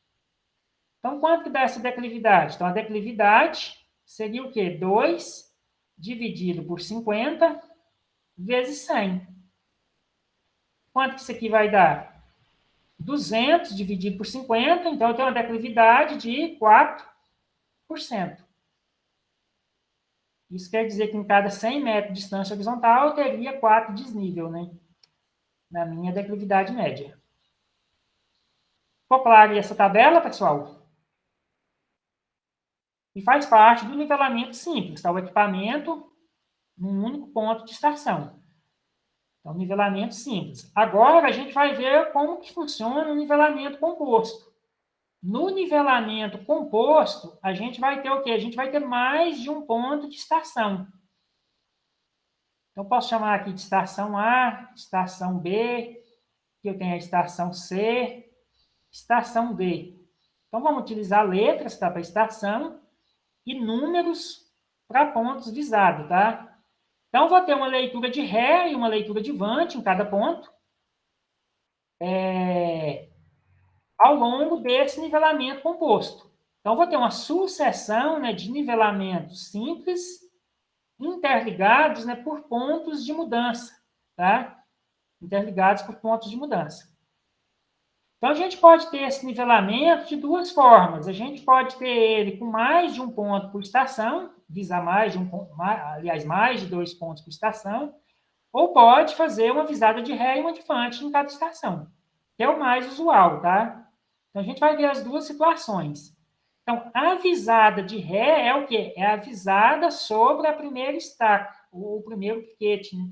Então, quanto que dá essa declividade? Então, a declividade seria o quê? 2 dividido por 50 vezes 100. Quanto que isso aqui vai dar? 200 dividido por 50, então eu tenho uma declividade de 4%. Isso quer dizer que em cada 100 metros de distância horizontal, eu teria 4 desnível, né? Na minha declividade média. Ficou claro essa tabela, pessoal? E faz parte do nivelamento simples, tá? O equipamento num único ponto de estação. Então, nivelamento simples. Agora, a gente vai ver como que funciona o nivelamento composto. No nivelamento composto, a gente vai ter o quê? A gente vai ter mais de um ponto de estação. Então, posso chamar aqui de estação A, estação B, que eu tenho a estação C, estação D. Então, vamos utilizar letras, tá, para estação e números para pontos visados, tá? Então, vou ter uma leitura de ré e uma leitura de vante em cada ponto, ao longo desse nivelamento composto. Então, vou ter uma sucessão, né, de nivelamentos simples, interligados, né, por pontos de mudança, tá? Interligados por pontos de mudança. Então, a gente pode ter esse nivelamento de duas formas. A gente pode ter ele com mais de um ponto por estação, visar mais de um ponto, aliás, mais de 2 pontos por estação, ou pode fazer uma visada de ré e uma de vante em cada estação, que é o mais usual, tá? Então, a gente vai ver as duas situações. Então, a visada de ré é o quê? É a visada sobre a primeira estaca, o primeiro piquete, né?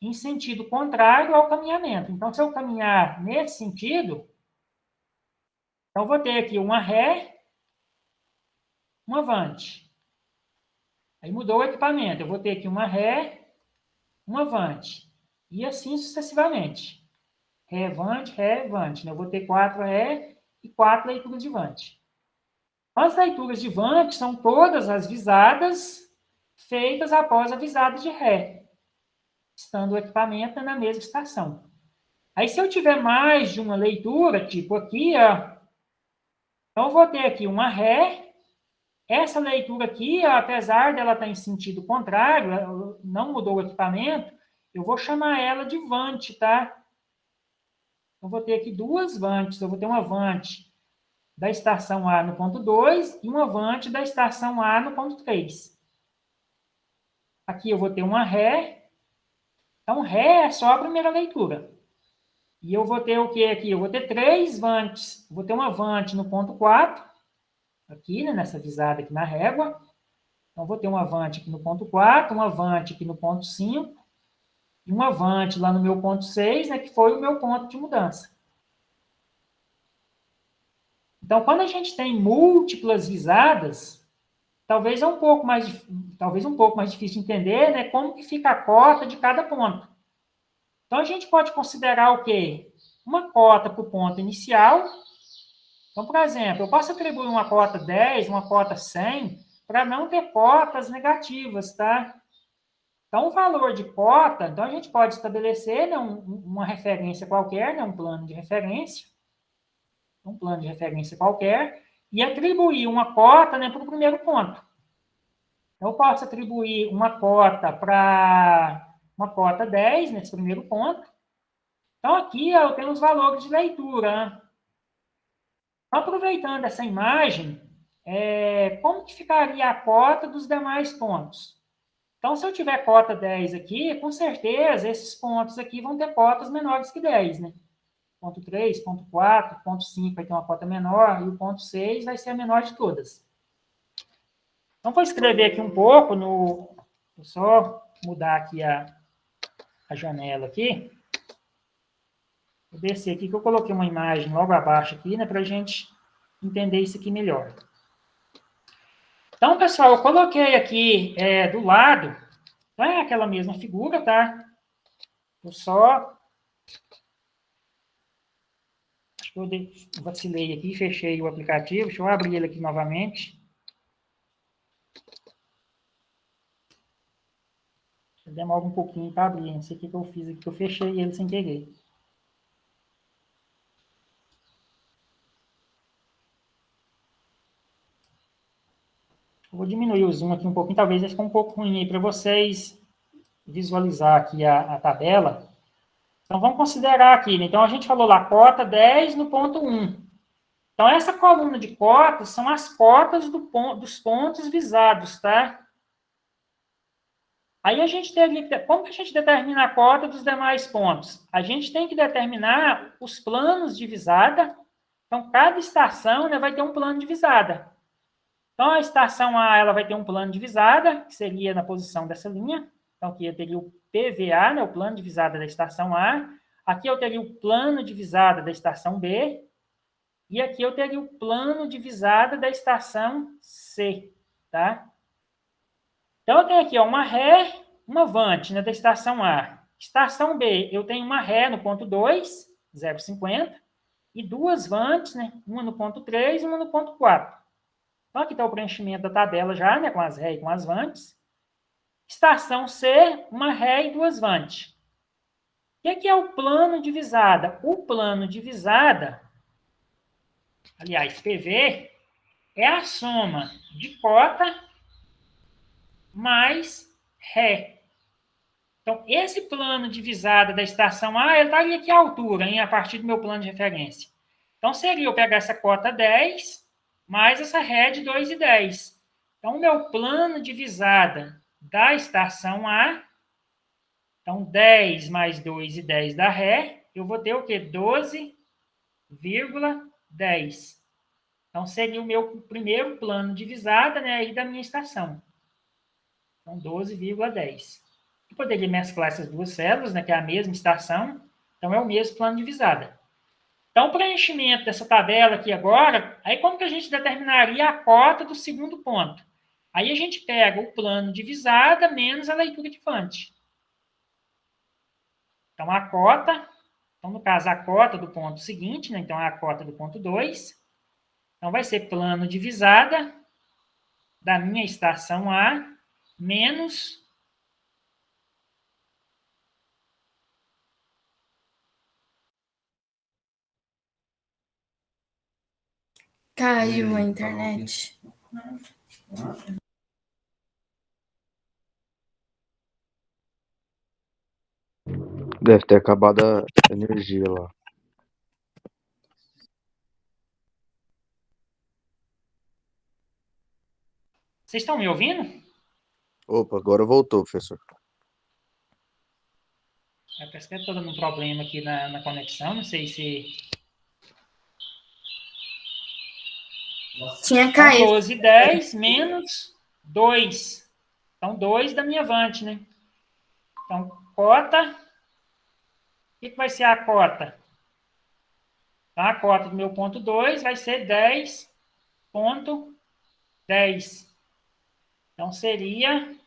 Em sentido contrário ao caminhamento. Então, se eu caminhar nesse sentido, então vou ter aqui uma ré, uma vante. Aí mudou o equipamento. Eu vou ter aqui uma ré, uma vante. E assim sucessivamente. Ré, vante, né? Eu vou ter 4 ré e 4 leituras de vante. As leituras de vante são todas as visadas feitas após a visada de ré, estando o equipamento na mesma estação. Aí, se eu tiver mais de uma leitura, tipo aqui, ó, então eu vou ter aqui uma ré. Essa leitura aqui, ó, apesar dela estar em sentido contrário, não mudou o equipamento, eu vou chamar ela de vante, tá? Eu vou ter aqui duas vantes. Eu vou ter uma vante da estação A no ponto 2 e uma vante da estação A no ponto 3. Aqui eu vou ter uma ré. Então, ré é só a primeira leitura. E eu vou ter o que aqui? Eu vou ter 3 vantes. Eu vou ter uma vante no ponto 4, aqui, né, nessa visada aqui na régua. Então, vou ter uma vante aqui no ponto 4, uma vante aqui no ponto 5, e uma vante lá no meu ponto 6, né, que foi o meu ponto de mudança. Então, quando a gente tem múltiplas visadas, talvez um pouco mais difícil de entender, né, como que fica a cota de cada ponto. Então, a gente pode considerar o quê? Uma cota para o ponto inicial. Então, por exemplo, eu posso atribuir uma cota 10, uma cota 100, para não ter cotas negativas, tá? Então, o valor de cota, então a gente pode estabelecer, né, uma referência qualquer, né, um plano de referência qualquer, e atribuir uma cota, né, para o primeiro ponto. Eu posso atribuir uma cota para uma cota 10 nesse primeiro ponto. Então, aqui eu tenho os valores de leitura, né? Aproveitando essa imagem, como que ficaria a cota dos demais pontos? Então, se eu tiver cota 10 aqui, com certeza, esses pontos aqui vão ter cotas menores que 10, né? Ponto 3, ponto 4, ponto 5 vai ter uma cota menor, e o ponto 6 vai ser a menor de todas. Então, vou escrever aqui um pouco no... Vou só mudar aqui a janela aqui. Vou descer aqui, que eu coloquei uma imagem logo abaixo aqui, né, para a gente entender isso aqui melhor. Então, pessoal, eu coloquei aqui do lado, não é aquela mesma figura, tá? Eu só... Acho que eu vacilei aqui, fechei o aplicativo. Deixa eu abrir ele aqui novamente. Demora um pouquinho para abrir, não sei o que eu fiz aqui, que eu fechei ele sem querer. Eu vou diminuir o zoom aqui um pouquinho, talvez vai ficar um pouco ruim aí para vocês visualizar aqui a tabela. Então, vamos considerar aqui, né? Então, a gente falou lá, cota 10 no ponto 1. Então, essa coluna de cotas são as cotas dos pontos visados, tá? Aí, a gente teria como que a gente determina a cota dos demais pontos? A gente tem que determinar os planos de visada. Então, cada estação, né, vai ter um plano de visada. Então, a estação A, ela vai ter um plano de visada, que seria na posição dessa linha. Então, aqui eu teria o PVA, né, o plano de visada da estação A. Aqui eu teria o plano de visada da estação B. E aqui eu teria o plano de visada da estação C, tá? Então, eu tenho aqui ó, uma ré, uma vante, né, da estação A. Estação B, eu tenho uma ré no ponto 2, 0,50, e duas vantes, né, uma no ponto 3 e uma no ponto 4. Então, aqui está o preenchimento da tabela já, né, com as ré e com as vantes. Estação C, uma ré e duas vantes. E aqui é o plano de visada. O plano de visada, aliás, PV, é a soma de cota mais ré. Então, esse plano de visada da estação A, ele está ali aqui à altura, hein, a partir do meu plano de referência. Então, seria eu pegar essa cota 10 mais essa ré de 2,10. Então, o meu plano de visada da estação A, então 10 mais 2,10 da ré, eu vou ter o quê? 12,10. Então, seria o meu primeiro plano de visada, né, aí da minha estação. Então, 12,10. Eu poderia mesclar essas duas células, né, que é a mesma estação, então é o mesmo plano de visada. Então, o preenchimento dessa tabela aqui agora, aí como que a gente determinaria a cota do segundo ponto? Aí a gente pega o plano de visada menos a leitura de Fante. Então, a cota, então no caso a cota do ponto seguinte, né, então é a cota do ponto 2, então vai ser plano de visada da minha estação A menos Caiu a internet. Deve ter acabado a energia lá. Vocês estão me ouvindo? Opa, agora voltou, professor. Parece que está dando um problema aqui na conexão, não sei se... Tinha Então, caído. 12,10 menos 2. Então, 2 da minha vante, né? Então, cota... O que vai ser a cota? Então, a cota do meu ponto 2 vai ser 10,10. Então, seria...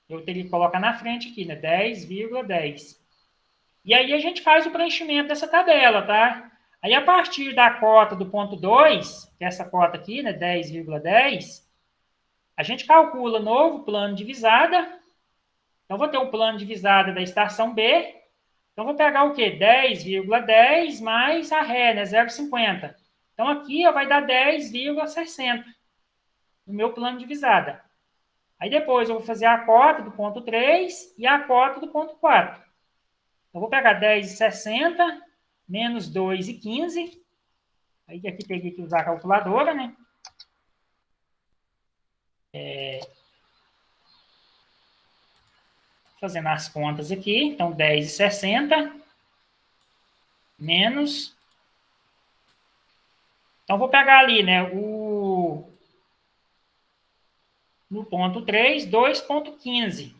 Eu teria que colocar na frente aqui, né? 10,10. E aí a gente faz o preenchimento dessa tabela, tá? Aí, a partir da cota do ponto 2, que é essa cota aqui, né? 10,10, a gente calcula novo plano de visada. Então, vou ter o plano de visada da estação B. Então, vou pegar o quê? 10,10 mais a ré, né? 0,50. Então, aqui ó, vai dar 10,60 no meu plano de visada. Aí, depois, eu vou fazer a cota do ponto 3 e a cota do ponto 4. Então, vou pegar 10,60 menos 2,15. Aí, aqui teria que usar a calculadora, né? fazendo as contas aqui, então 10,60 menos... Então, vou pegar ali, né, no ponto 3, 2,15.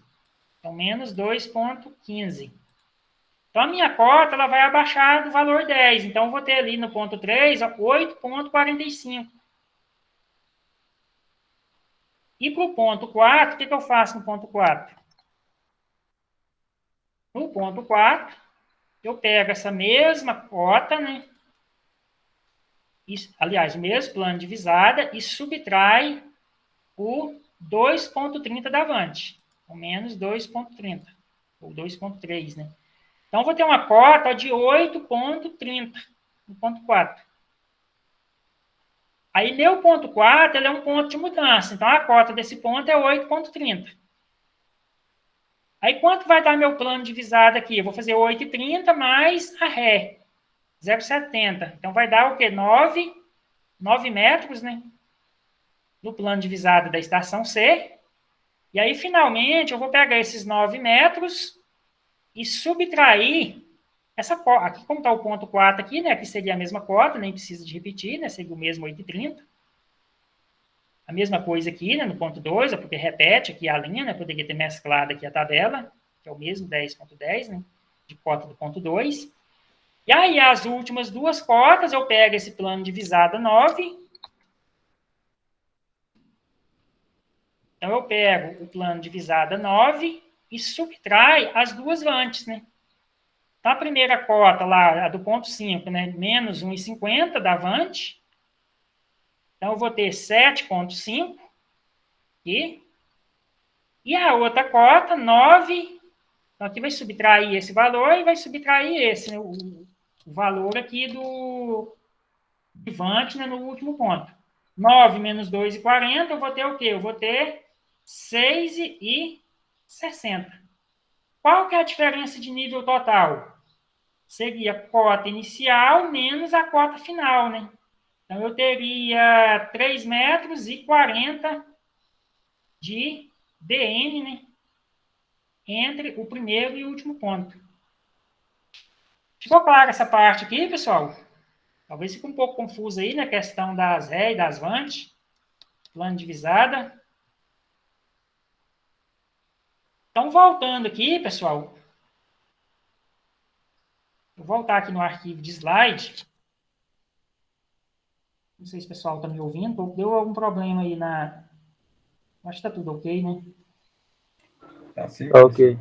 Então, menos 2,15. Então, a minha cota ela vai abaixar do valor 10. Então, eu vou ter ali no ponto 3, 8,45. E para o ponto 4, o que eu faço no ponto 4? No ponto 4, eu pego essa mesma cota, né? Aliás, o mesmo plano de divisada e subtrai o 2,30 da Avante. Ou menos 2,30. Ou 2,3, né? Então, eu vou ter uma cota de 8,30 no ponto 4. Aí, meu ponto 4, ele é um ponto de mudança. Então, a cota desse ponto é 8,30. Aí, quanto vai dar meu plano divisado aqui? Eu vou fazer 8,30 mais a ré, 0,70. Então, vai dar o quê? 9 metros, né? No plano divisado da estação C. E aí, finalmente, eu vou pegar esses 9 metros e subtrair essa cota. Aqui, como está o ponto 4 aqui, né? Que seria a mesma cota, nem precisa de repetir, né? Seria o mesmo 8,30. A mesma coisa aqui, né? No ponto 2, porque repete aqui a linha, né? Poderia ter mesclado aqui a tabela, que é o mesmo 10,10, né? De cota do ponto 2. E aí, as últimas duas cotas, eu pego esse plano divisado 9. Então, eu pego o plano divisado 9 e subtrai as duas antes, né? Então, a primeira cota lá, a do ponto 5, né? Menos 1,50 da Avante. Então, eu vou ter 7,5 aqui. E a outra cota, 9. Então, aqui vai subtrair esse valor e vai subtrair esse, né? O valor aqui do Avante, né? No último ponto. 9 menos 2,40, eu vou ter o quê? Eu vou ter 6,60. Qual que é a diferença de nível total? Seria a cota inicial menos a cota final, né? Então, eu teria 3 metros e 40 de DN, né? Entre o primeiro e o último ponto. Ficou clara essa parte aqui, pessoal? Talvez fique um pouco confuso aí na questão das ré e das vante. Plano divisada. Então, voltando aqui, pessoal. Vou voltar aqui no arquivo de slide. Não sei se o pessoal está me ouvindo. Deu algum problema aí na... Acho que está tudo ok, né? Tá sim. Ok.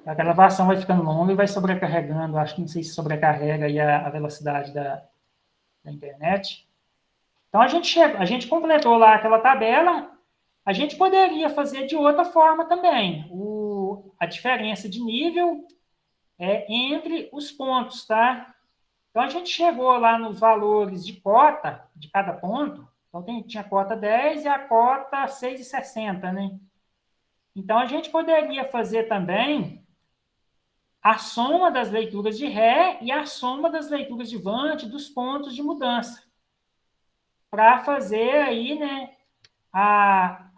A gravação vai ficando longa e vai sobrecarregando. Acho que não sei se sobrecarrega aí a velocidade da internet. Então, a gente completou lá aquela tabela. A gente poderia fazer de outra forma também. A diferença de nível entre os pontos, tá? Então, a gente chegou lá nos valores de cota de cada ponto. Então, tinha a cota 10 e a cota 6,60, né? Então, a gente poderia fazer também a soma das leituras de ré e a soma das leituras de vante dos pontos de mudança. Para fazer aí, né,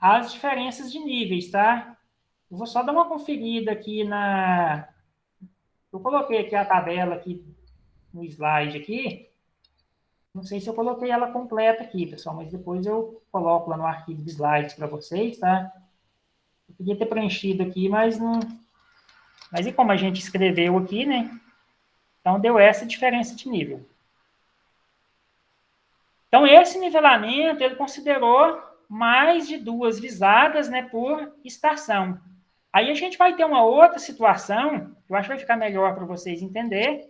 as diferenças de níveis, tá? Eu vou só dar uma conferida aqui na... Eu coloquei aqui a tabela aqui no slide aqui. Não sei se eu coloquei ela completa aqui, pessoal, mas depois eu coloco lá no arquivo de slides para vocês, tá? Eu podia ter preenchido aqui, mas não... Mas e como a gente escreveu aqui, né? Então, deu essa diferença de nível. Então, esse nivelamento, ele considerou mais de 2 visadas, né, por estação. Aí a gente vai ter uma outra situação, que eu acho que vai ficar melhor para vocês entenderem,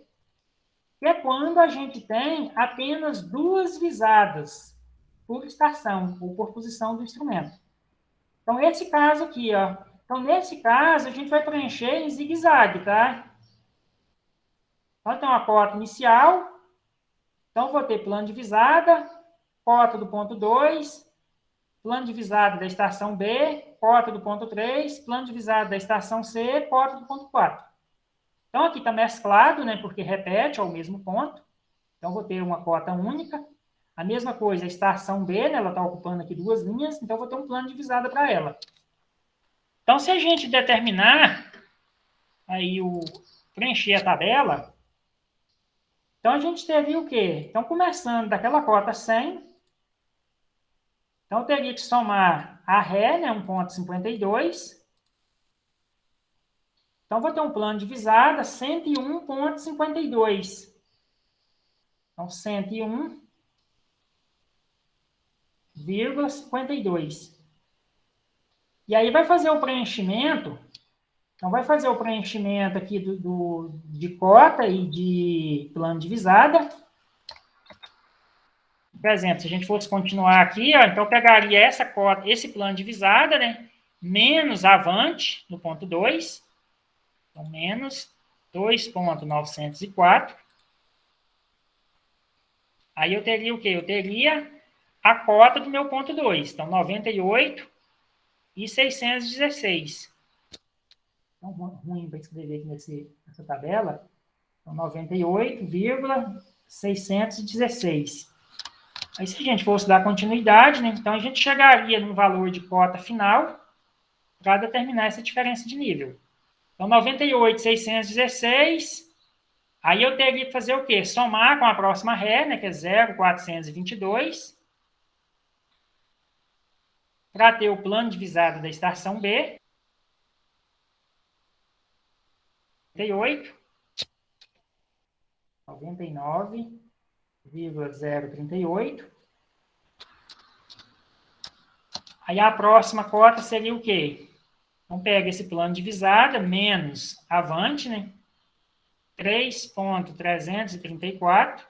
que é quando a gente tem apenas 2 visadas por estação, ou por posição do instrumento. Então, esse caso aqui, ó. Então, nesse caso, a gente vai preencher em zigue-zague, tá? Então, tem uma cota inicial. Então, vou ter plano de visada, cota do ponto 2, plano de visada da estação B, cota do ponto 3, plano de visada da estação C, cota do ponto 4. Então, aqui está mesclado, né, porque repete ao mesmo ponto. Então, vou ter uma cota única. A mesma coisa, a estação B, né, ela está ocupando aqui 2 linhas, então, vou ter um plano de visada para ela. Então, se a gente determinar aí preencher a tabela, então a gente teria o quê? Então, começando daquela cota 100, então eu teria que somar a ré, né, 1,52. Então, vou ter um plano de visada 101,52. Então, 101,52. E aí vai fazer o preenchimento. Então, vai fazer o preenchimento aqui de cota e de plano de visada. Por exemplo, se a gente fosse continuar aqui, ó, então eu pegaria essa cota, esse plano de visada, né, menos avante, no ponto 2. Então, menos 2,904. Aí eu teria o quê? Eu teria a cota do meu ponto 2. Então, 98,616. Então, ruim para escrever aqui nessa tabela. Então, 98,616. Aí, se a gente fosse dar continuidade, né, então a gente chegaria no valor de cota final para determinar essa diferença de nível. Então, 98,616. Aí eu teria que fazer o quê? Somar com a próxima ré, né, que é 0,422, para ter o plano de visada da estação B. 99,038. Aí a próxima cota seria o quê? Então, pega esse plano de visada, menos avante, né? 3,334.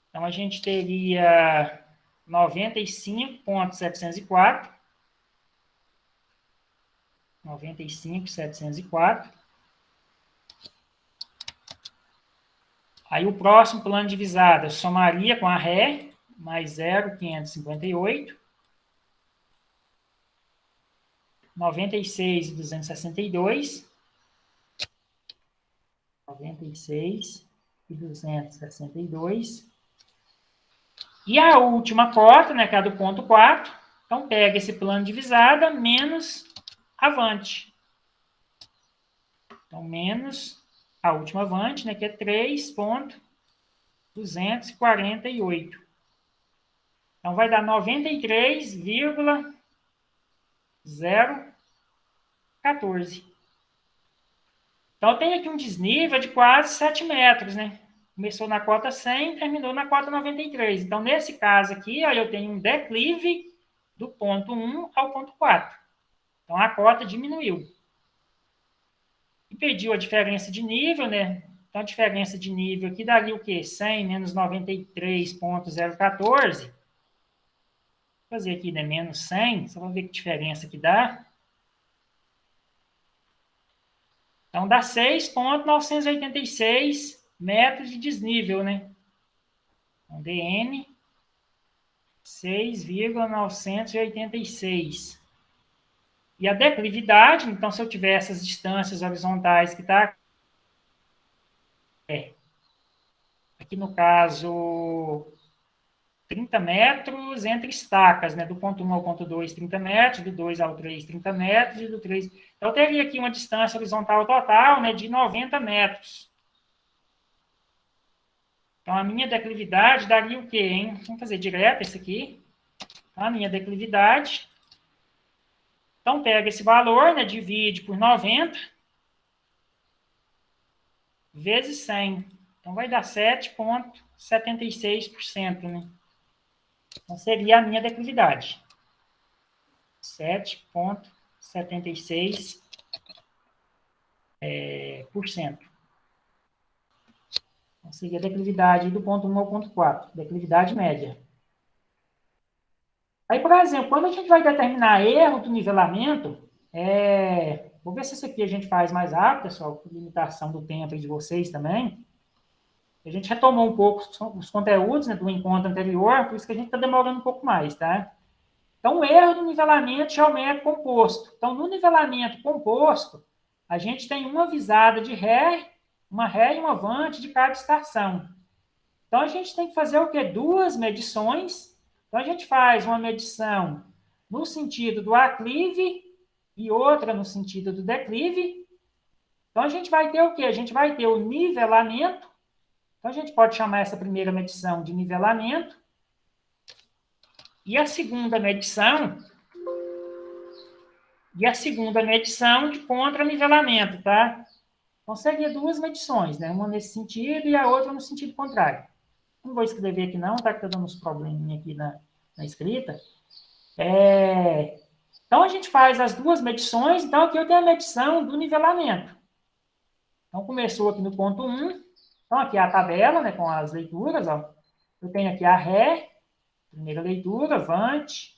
Então, a gente teria 95,704. 95,704. Aí, o próximo plano de visada somaria com a ré, mais 0,558. 96,262. 96,262. E a última cota, né, que é a do ponto 4. Então, pega esse plano de visada menos avante. Então, menos a última avante, né, que é 3,248. Então, vai dar 93,014. Então, tem aqui um desnível de quase 7 metros, né? Começou na cota 100 e terminou na cota 93. Então, nesse caso aqui, ó, eu tenho um declive do ponto 1 ao ponto 4. Então, a cota diminuiu. E pediu a diferença de nível, né? Então, a diferença de nível aqui daria o quê? 100 menos 93,014. Vou fazer aqui, né? Menos 100. Só vamos ver que diferença que dá. Então, dá 6,986 metros de desnível, né? Então, DN, 6,986. E a declividade, então, se eu tiver essas distâncias horizontais que está aqui no caso, 30 metros entre estacas, né? Do ponto 1 ao ponto 2, 30 metros, do 2 ao 3, 30 metros, e do 3... Então, eu teria aqui uma distância horizontal total, né, de 90 metros. Então, a minha declividade daria o quê, hein? Vamos fazer direto esse aqui. A minha declividade. Então, pega esse valor, né, divide por 90, vezes 100. Então, vai dar 7,76%, né? Então, seria a minha declividade. 7,76%. Então, seria a declividade do ponto 1 ao ponto 4. Declividade média. Aí, por exemplo, quando a gente vai determinar erro do nivelamento, vou ver se isso aqui a gente faz mais rápido, pessoal, por limitação do tempo aí de vocês também. A gente retomou um pouco os conteúdos, né, do encontro anterior, por isso que a gente está demorando um pouco mais, tá? Então, o erro do nivelamento geométrico composto. Então, no nivelamento composto, a gente tem uma visada de ré e uma avante de cada estação. Então, a gente tem que fazer o quê? Duas medições. Então, a gente faz uma medição no sentido do aclive e outra no sentido do declive. Então, a gente vai ter o quê? A gente vai ter o nivelamento. Então, a gente pode chamar essa primeira medição de nivelamento. E a segunda medição de contra-nivelamento, tá? Então, seria duas medições, né? Uma nesse sentido e a outra no sentido contrário. Não vou escrever aqui não, tá? Que tá dando uns probleminha aqui na escrita. Então, a gente faz as duas medições. Então, aqui eu tenho a medição do nivelamento. Então, começou aqui no ponto 1. Então, aqui é a tabela, né, com as leituras, ó. Eu tenho aqui a Ré, primeira leitura, Vante,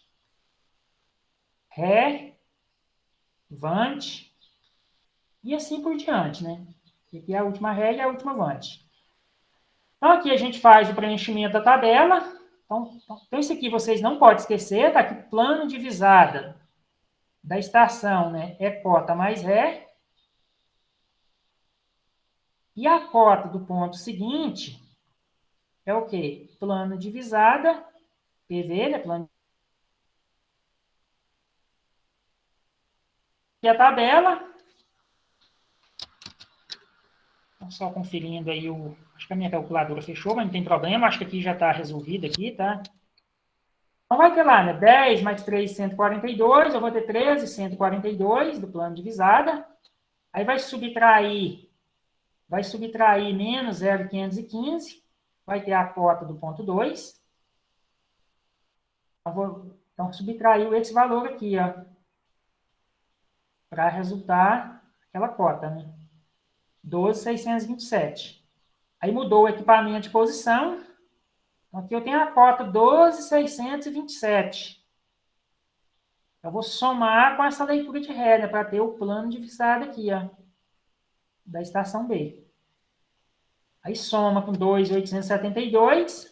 Ré, Vante, e assim por diante, né? Aqui é a última Ré e a última Vante. Então, aqui a gente faz o preenchimento da tabela. Então, isso aqui vocês não podem esquecer, tá? Que plano de visada da estação, né, é cota mais Ré. E a cota do ponto seguinte é o quê? Plano de visada, PV, né? Plano de a tabela. Então, só conferindo aí acho que a minha calculadora fechou, mas não tem problema. Acho que aqui já está resolvido aqui, tá? Então, vai ter lá, né? 10 mais 3, 142. Eu vou ter 13, 142 do plano de visada. Aí vai subtrair menos 0,515. Vai ter a cota do ponto 2. Então, subtraiu esse valor aqui, ó, para resultar aquela cota, né? 12.627. Aí mudou o equipamento de posição. Então, aqui eu tenho a cota 12.627. Eu vou somar com essa leitura de Ré, né, para ter o plano de visada aqui, ó, da estação B. Aí soma com 2.872,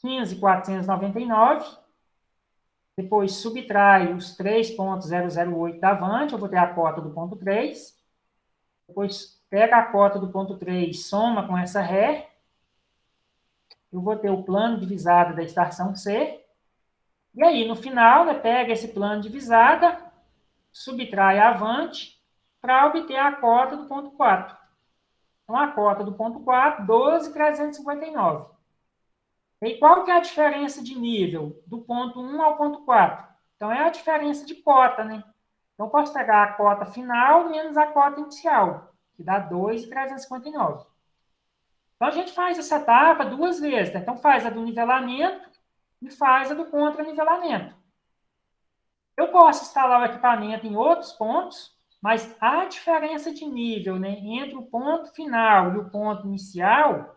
15.499. Depois subtrai os 3.008 da Avante, eu vou ter a cota do ponto 3. Depois pega a cota do ponto 3, soma com essa Ré. Eu vou ter o plano de visada da estação C. E aí, no final, né, pega esse plano de visada, subtrai a Avante, para obter a cota do ponto 4. Então, a cota do ponto 4, 12.359. E qual que é a diferença de nível do ponto 1 ao ponto 4? Então, é a diferença de cota, né? Então, posso pegar a cota final menos a cota inicial, que dá 2.359. Então, a gente faz essa etapa duas vezes, tá? Então, faz a do nivelamento e faz a do contra-nivelamento. Eu posso instalar o equipamento em outros pontos, mas a diferença de nível, né, entre o ponto final e o ponto inicial,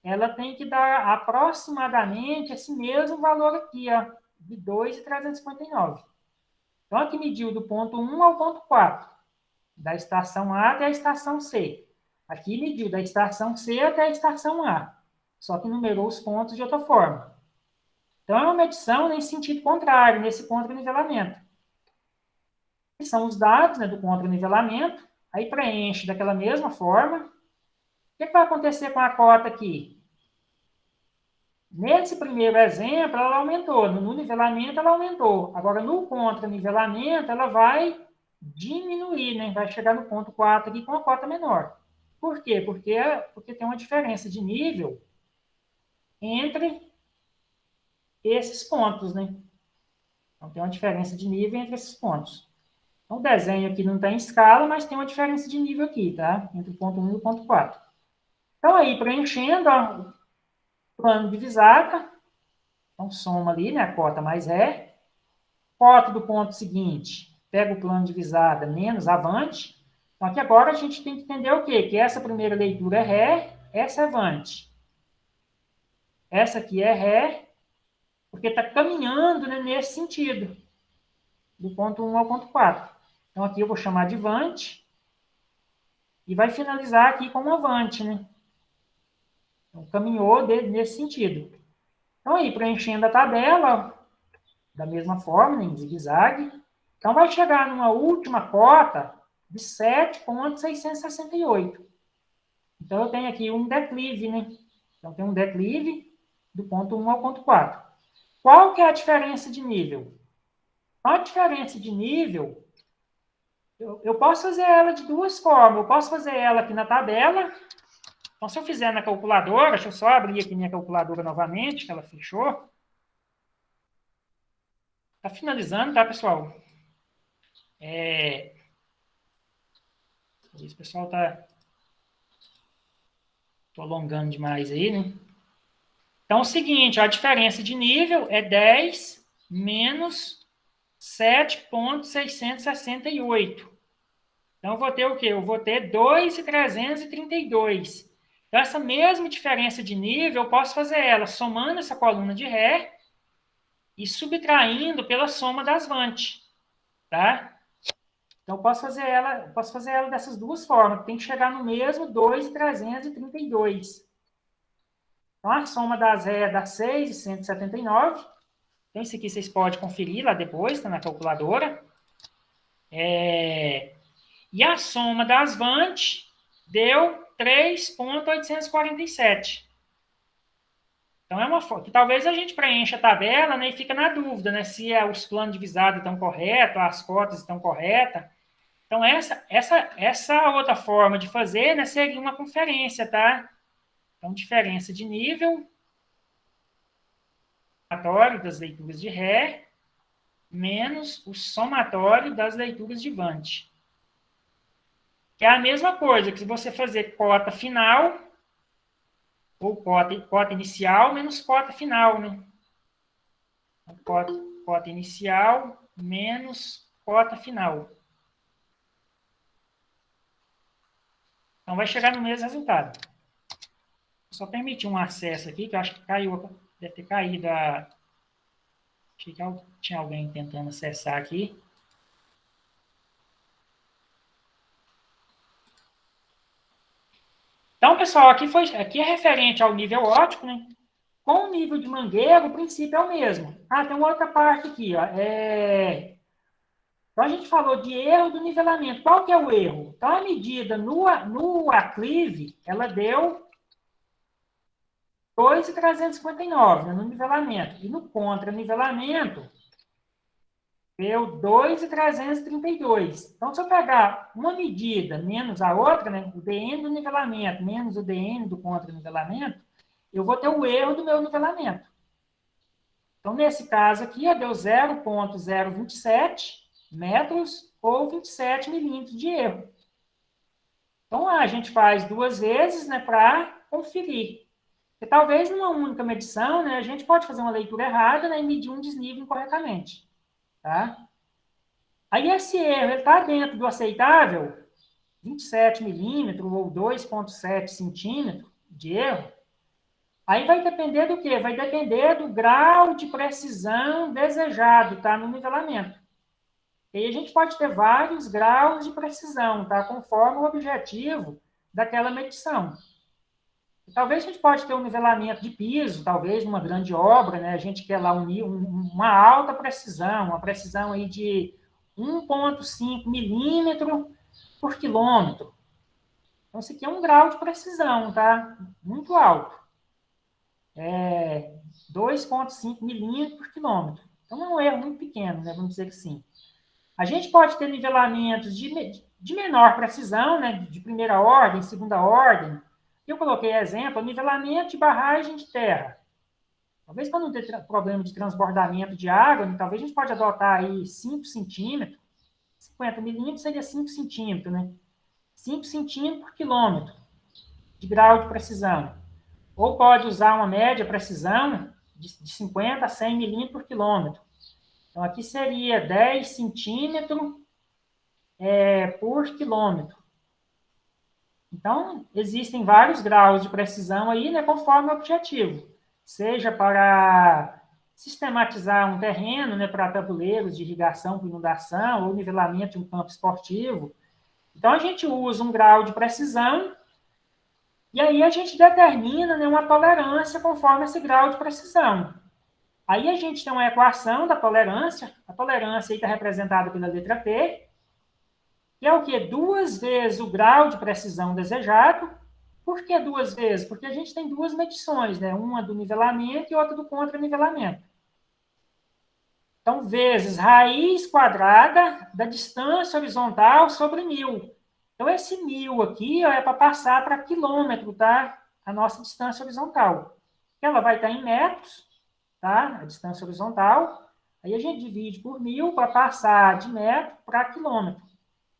ela tem que dar aproximadamente esse mesmo valor aqui, ó, de 2.359. Então, aqui mediu do ponto 1 ao ponto 4, da estação A até a estação C. Aqui mediu da estação C até a estação A, só que numerou os pontos de outra forma. Então, é uma medição em sentido contrário, nesse contra-nivelamento. São os dados, né, do contra-nivelamento, aí preenche daquela mesma forma. O que vai acontecer com a cota aqui? Nesse primeiro exemplo, ela aumentou. No nivelamento, ela aumentou. Agora, no contra-nivelamento, ela vai diminuir, né? Vai chegar no ponto 4 aqui com a cota menor. Por quê? Porque tem uma diferença de nível entre esses pontos, né? Então, tem uma diferença de nível entre esses pontos. Então, o desenho aqui não está em escala, mas tem uma diferença de nível aqui, tá? Entre o ponto 1 e o ponto 4. Então, aí, preenchendo o plano de visada, então, soma ali, né? A cota mais Ré. Cota do ponto seguinte, pega o plano de visada menos Avante. Então, aqui agora a gente tem que entender o quê? Que essa primeira leitura é Ré, essa é Avante. Essa aqui é Ré, porque está caminhando, né, nesse sentido, do ponto 1 ao ponto 4. Então, aqui eu vou chamar de Vante, e vai finalizar aqui com Avante, né? Então, caminhou nesse sentido. Então, aí, preenchendo a tabela, da mesma forma, em zigue-zague. Então, vai chegar numa última cota de 7.668. Então, eu tenho aqui um declive, né? Então, tem um declive do ponto 1 ao ponto 4. Qual que é a diferença de nível? A diferença de nível Eu posso fazer ela de duas formas. Eu posso fazer ela aqui na tabela. Então, se eu fizer na calculadora, deixa eu só abrir aqui minha calculadora novamente, que ela fechou. Está finalizando, tá, pessoal? Esse pessoal tá... Tô alongando demais aí, né? Então, é o seguinte, ó, a diferença de nível é 10 menos 7,668. Então, eu vou ter o quê? Eu vou ter 2,332. Então, essa mesma diferença de nível, eu posso fazer ela somando essa coluna de Ré e subtraindo pela soma das Vant, tá? Então, eu posso fazer ela dessas duas formas. Tem que chegar no mesmo 2,332. Então, a soma das Ré dá 6,179. Então, isso aqui vocês podem conferir lá depois, tá na calculadora. E a soma das Vant deu 3,847. Então, é uma forma que talvez a gente preencha a tabela, né, e fica na dúvida, né, se os planos de visada estão corretos, as cotas estão corretas. Então, essa outra forma de fazer, né, seria uma conferência, tá? Então, diferença de nível, somatório das leituras de Ré, menos o somatório das leituras de Vant. Que é a mesma coisa que se você fazer cota final, ou cota inicial menos cota final, né? Cota inicial menos cota final. Então, vai chegar no mesmo resultado. Só permitir um acesso aqui, que eu acho que caiu, deve ter caído a... Achei que tinha alguém tentando acessar aqui. Então, pessoal, aqui é referente ao nível óptico, né? Com o nível de Mangueira, o princípio é o mesmo. Ah, tem uma outra parte aqui, ó. Então, a gente falou de erro do nivelamento. Qual que é o erro? Então, a medida no aclive, ela deu 2,359, né, no nivelamento. E no contra-nivelamento, deu 2,332. Então, se eu pegar uma medida menos a outra, né, o DN do nivelamento menos o DN do contra-nivelamento, eu vou ter o erro do meu nivelamento. Então, nesse caso aqui, deu 0,027 metros ou 27 milímetros de erro. Então, a gente faz duas vezes, né, para conferir. Porque talvez numa única medição, né, a gente pode fazer uma leitura errada, né, e medir um desnível incorretamente. Tá? Aí esse erro está dentro do aceitável, 27 milímetros ou 2,7 centímetros de erro. Aí vai depender do quê? Vai depender do grau de precisão desejado, tá? No nivelamento. E aí a gente pode ter vários graus de precisão, tá? Conforme o objetivo daquela medição. Talvez a gente pode ter um nivelamento de piso, talvez numa grande obra, né? A gente quer lá uma alta precisão, uma precisão aí de 1,5 milímetro por quilômetro. Então, isso aqui é um grau de precisão, tá? Muito alto. 2,5 milímetros por quilômetro. Então, é um erro muito pequeno, né? Vamos dizer que sim. A gente pode ter nivelamentos de menor precisão, né? De primeira ordem, segunda ordem. Eu coloquei exemplo, nivelamento de barragem de terra. Talvez para não ter problema de transbordamento de água, né, talvez a gente pode adotar aí 5 centímetros, 50 milímetros seria 5 centímetros, né? 5 centímetros por quilômetro de grau de precisão. Ou pode usar uma média precisão de 50 a 100 milímetros por quilômetro. Então, aqui seria 10 centímetros por quilômetro. Então, existem vários graus de precisão aí, né, conforme o objetivo. Seja para sistematizar um terreno, né, para tabuleiros de irrigação com inundação, ou nivelamento de um campo esportivo. Então, a gente usa um grau de precisão, e aí a gente determina, né, uma tolerância conforme esse grau de precisão. Aí a gente tem uma equação da tolerância, a tolerância aí está representada pela letra T, que é o quê? 2 vezes o grau de precisão desejado. Por que 2 vezes? Porque a gente tem duas medições, né? Uma do nivelamento e outra do contra-nivelamento. Então, vezes raiz quadrada da distância horizontal sobre 1.000. Então, esse 1.000 aqui ó, é para passar para quilômetro, tá? A nossa distância horizontal. Ela vai estar em metros, tá? A distância horizontal. Aí a gente divide por 1.000 para passar de metro para quilômetro.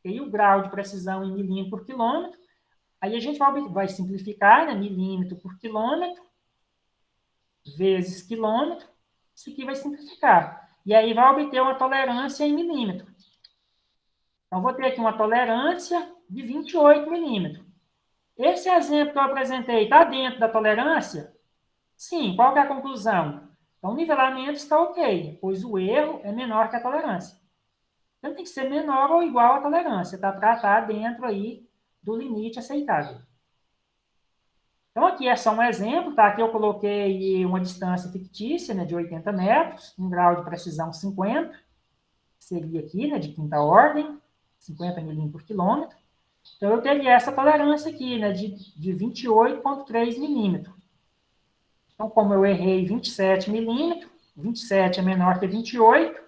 E aí o grau de precisão em milímetro por quilômetro. Aí a gente vai simplificar, né? Milímetro por quilômetro, vezes quilômetro. Isso aqui vai simplificar. E aí vai obter uma tolerância em milímetro. Então, vou ter aqui uma tolerância de 28 milímetros. Esse exemplo que eu apresentei está dentro da tolerância? Sim. Qual que é a conclusão? Então, o nivelamento está ok, pois o erro é menor que a tolerância. Então, tem que ser menor ou igual à tolerância, tá? Para estar dentro aí do limite aceitável. Então, aqui é só um exemplo, tá? Aqui eu coloquei uma distância fictícia, né, de 80 metros, um grau de precisão 50, seria aqui, né, de quinta ordem, 50 milímetros por quilômetro. Então, eu teria essa tolerância aqui, né, de 28,3 milímetros. Então, como eu errei 27 milímetros, 27 é menor que 28,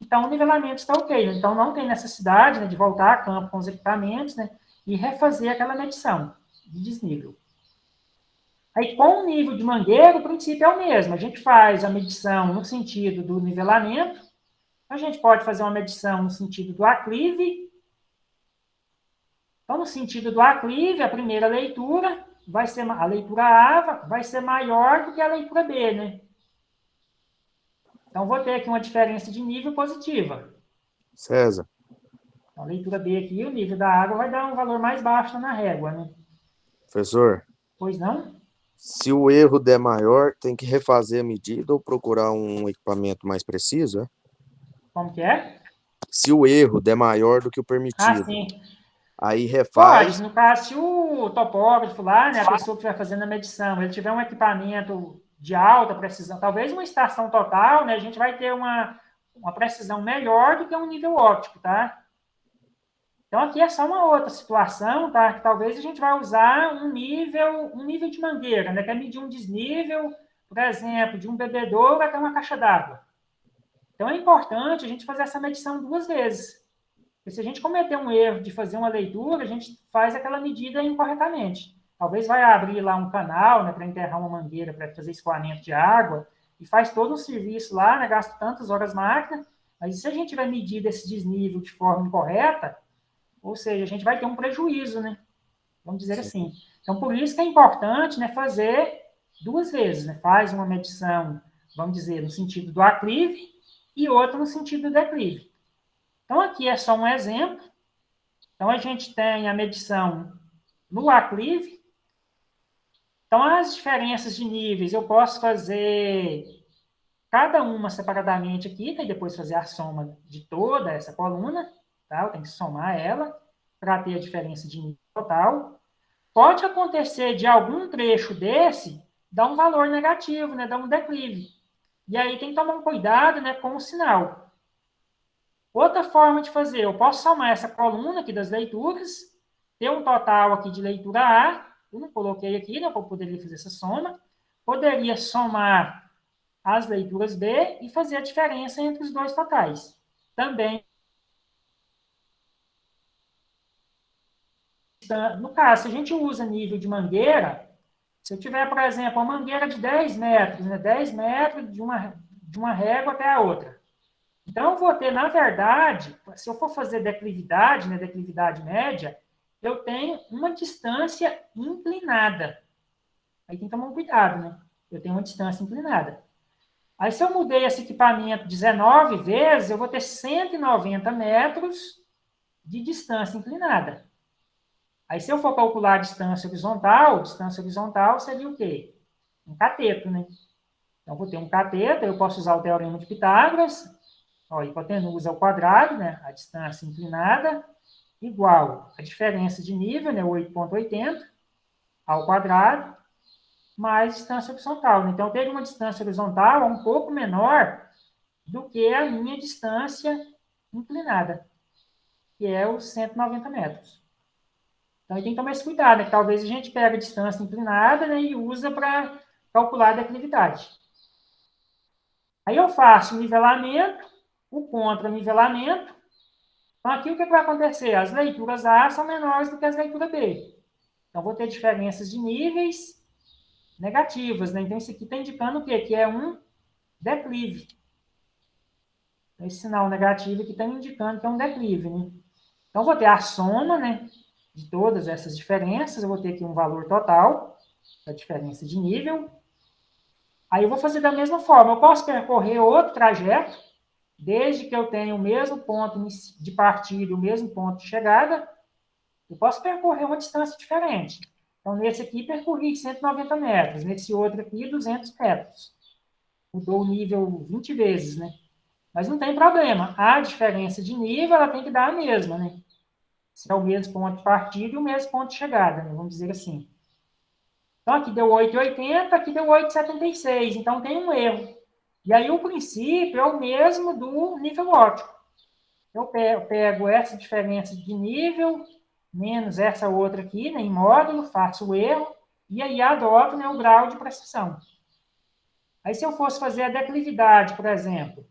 então o nivelamento está ok. Então, não tem necessidade, né, de voltar a campo com os equipamentos, né, e refazer aquela medição de desnível. Aí, com o nível de mangueira, o princípio é o mesmo. A gente faz a medição no sentido do nivelamento, a gente pode fazer uma medição no sentido do aclive. Então, no sentido do aclive, a primeira leitura vai ser, a leitura A vai ser maior do que a leitura B, né? Então, vou ter aqui uma diferença de nível positiva. César, Então, a leitura B aqui, o nível da água vai dar um valor mais baixo na régua, né? professor, Pois não? se o erro der maior, tem que refazer a medida ou procurar um equipamento mais preciso, é? Como que é? Se o erro der maior do que o Ah, permitido, sim. aí Pode, refaz. no caso, se o topógrafo lá, né, a pessoa que estiver fazendo a medição, ele tiver um equipamento de alta precisão, talvez uma estação total, né, a gente vai ter uma precisão melhor do que um nível óptico, tá? Então, aqui é só uma outra situação, tá? Que talvez a gente vai usar um nível de mangueira, né, que é medir um desnível, por exemplo, de um bebedouro até uma caixa d'água. Então, é importante a gente fazer essa medição 2 vezes. Porque se a gente cometer um erro de fazer uma leitura, a gente faz aquela medida incorretamente. Talvez vai abrir lá um canal, né, para enterrar uma mangueira, para fazer escoamento de água, e faz todo um serviço lá, né, gasta tantas horas máquina, mas se a gente tiver medido esse desnível de forma incorreta, ou seja, a gente vai ter um prejuízo, né? Vamos dizer assim. Então, por isso que é importante, né, fazer 2 vezes, né? Faz uma medição, vamos dizer, no sentido do aclive e outra no sentido do declive. Então, aqui é só um exemplo. Então, a gente tem a medição no aclive. Então, as diferenças de níveis, eu posso fazer cada uma separadamente aqui, né, e depois fazer a soma de toda essa coluna, tá? Eu tenho que somar ela para ter a diferença de nível total. Pode acontecer de algum trecho desse dar um valor negativo, né, dar um declive. E aí tem que tomar um cuidado, né, com o sinal. Outra forma de fazer, eu posso somar essa coluna aqui das leituras, ter um total aqui de leitura A, eu não coloquei aqui, né, eu poderia fazer essa soma, poderia somar as leituras B e fazer a diferença entre os dois totais. Também, no caso, se a gente usa nível de mangueira, se eu tiver, por exemplo, uma mangueira de 10 metros, né, 10 metros de uma régua até a outra, então, eu vou ter, na verdade, se eu for fazer declividade, né, declividade média, eu tenho uma distância inclinada. Aí tem que tomar um cuidado, né? Eu tenho uma distância inclinada. Aí, se eu mudei esse equipamento 19 vezes, eu vou ter 190 metros de distância inclinada. Aí, se eu for calcular a distância horizontal seria o quê? Um cateto, né? Então, eu vou ter um cateto, eu posso usar o teorema de Pitágoras. Ó, hipotenusa ao quadrado, né, a distância inclinada, igual a diferença de nível, né, 8,80 ao quadrado, mais distância horizontal. Então, eu tenho uma distância horizontal um pouco menor do que a minha distância inclinada, que é os 190 metros. Então, tem que tomar esse cuidado, né, que talvez a gente pegue a distância inclinada, né, e usa para calcular a declividade. Aí eu faço o nivelamento, o contra-nivelamento. Então, aqui o que vai acontecer? As leituras A são menores do que as leituras B. Então, vou ter diferenças de níveis negativas, né? Então, isso aqui está indicando o quê? Que é um declive. Esse sinal negativo aqui está indicando que é um declive, né? Então, vou ter a soma, né, de todas essas diferenças. Eu vou ter aqui um valor total da diferença de nível. Aí eu vou fazer da mesma forma. Eu posso percorrer outro trajeto, desde que eu tenha o mesmo ponto de partida e o mesmo ponto de chegada, eu posso percorrer uma distância diferente. Então, nesse aqui, percorri 190 metros. Nesse outro aqui, 200 metros. Mudou o nível 20 vezes, né? Mas não tem problema. A diferença de nível, ela tem que dar a mesma, né? Se é o mesmo ponto de partida e o mesmo ponto de chegada, né? Vamos dizer assim. Então, aqui deu 8,80, aqui deu 8,76. Então, tem um erro. E aí, o princípio é o mesmo do nível óptico. Eu pego essa diferença de nível, menos essa outra aqui, né, em módulo, faço o erro, e aí adoto, né, o grau de precisão. Aí, se eu fosse fazer a declividade, por exemplo,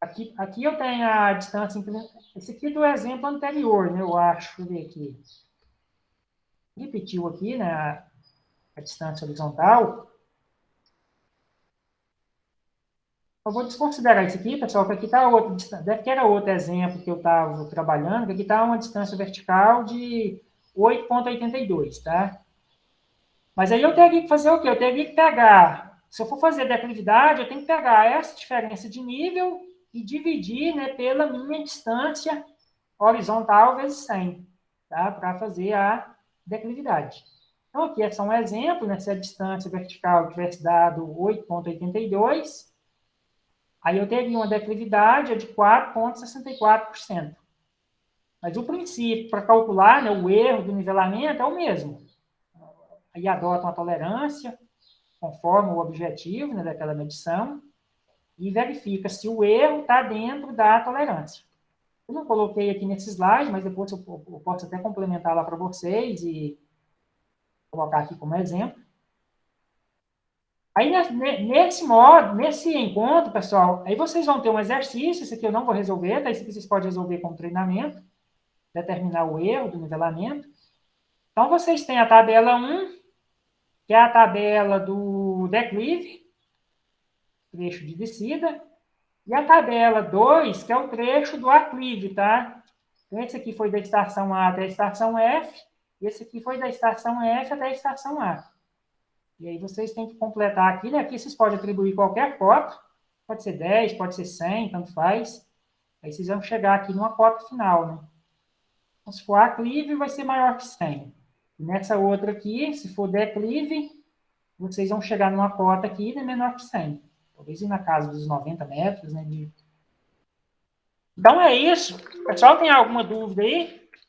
aqui eu tenho a distância, esse aqui é do exemplo anterior, né, eu acho, deixa eu ver aqui. Repetiu aqui, né, a distância horizontal. Eu vou desconsiderar isso aqui, pessoal, que aqui está outro, deve que era outro exemplo que eu estava trabalhando, que aqui está uma distância vertical de 8,82, tá? Mas aí eu teria que fazer o quê? Eu teria que pegar, se eu for fazer declividade, eu tenho que pegar essa diferença de nível e dividir, né, pela minha distância horizontal vezes 100, tá? Para fazer a declividade. Então, aqui é só um exemplo, né? Se a distância vertical tivesse dado 8,82, aí eu teria uma declividade de 4,64%. Mas o princípio para calcular, né, o erro do nivelamento é o mesmo. Aí adota uma tolerância, conforme o objetivo, né, daquela medição, e verifica se o erro está dentro da tolerância. Eu não coloquei aqui nesse slide, mas depois eu posso até complementar lá para vocês e colocar aqui como exemplo. Aí, nesse encontro, pessoal, aí vocês vão ter um exercício, esse aqui eu não vou resolver, tá? Esse aqui vocês podem resolver como treinamento, determinar o erro do nivelamento. Então, vocês têm a tabela 1, que é a tabela do declive, trecho de descida, e a tabela 2, que é o trecho do aclive, tá? Então, esse aqui foi da estação A até a estação F, e esse aqui foi da estação F até a estação A. E aí vocês têm que completar aqui, né? Aqui vocês podem atribuir qualquer cota, pode ser 10, pode ser 100, tanto faz. Aí vocês vão chegar aqui numa cota final, né? Então, se for aclive, vai ser maior que 100. E nessa outra aqui, se for declive, vocês vão chegar numa cota aqui, né, menor que 100. Talvez ir na casa dos 90 metros, né? Então é isso. Pessoal, tem alguma dúvida aí?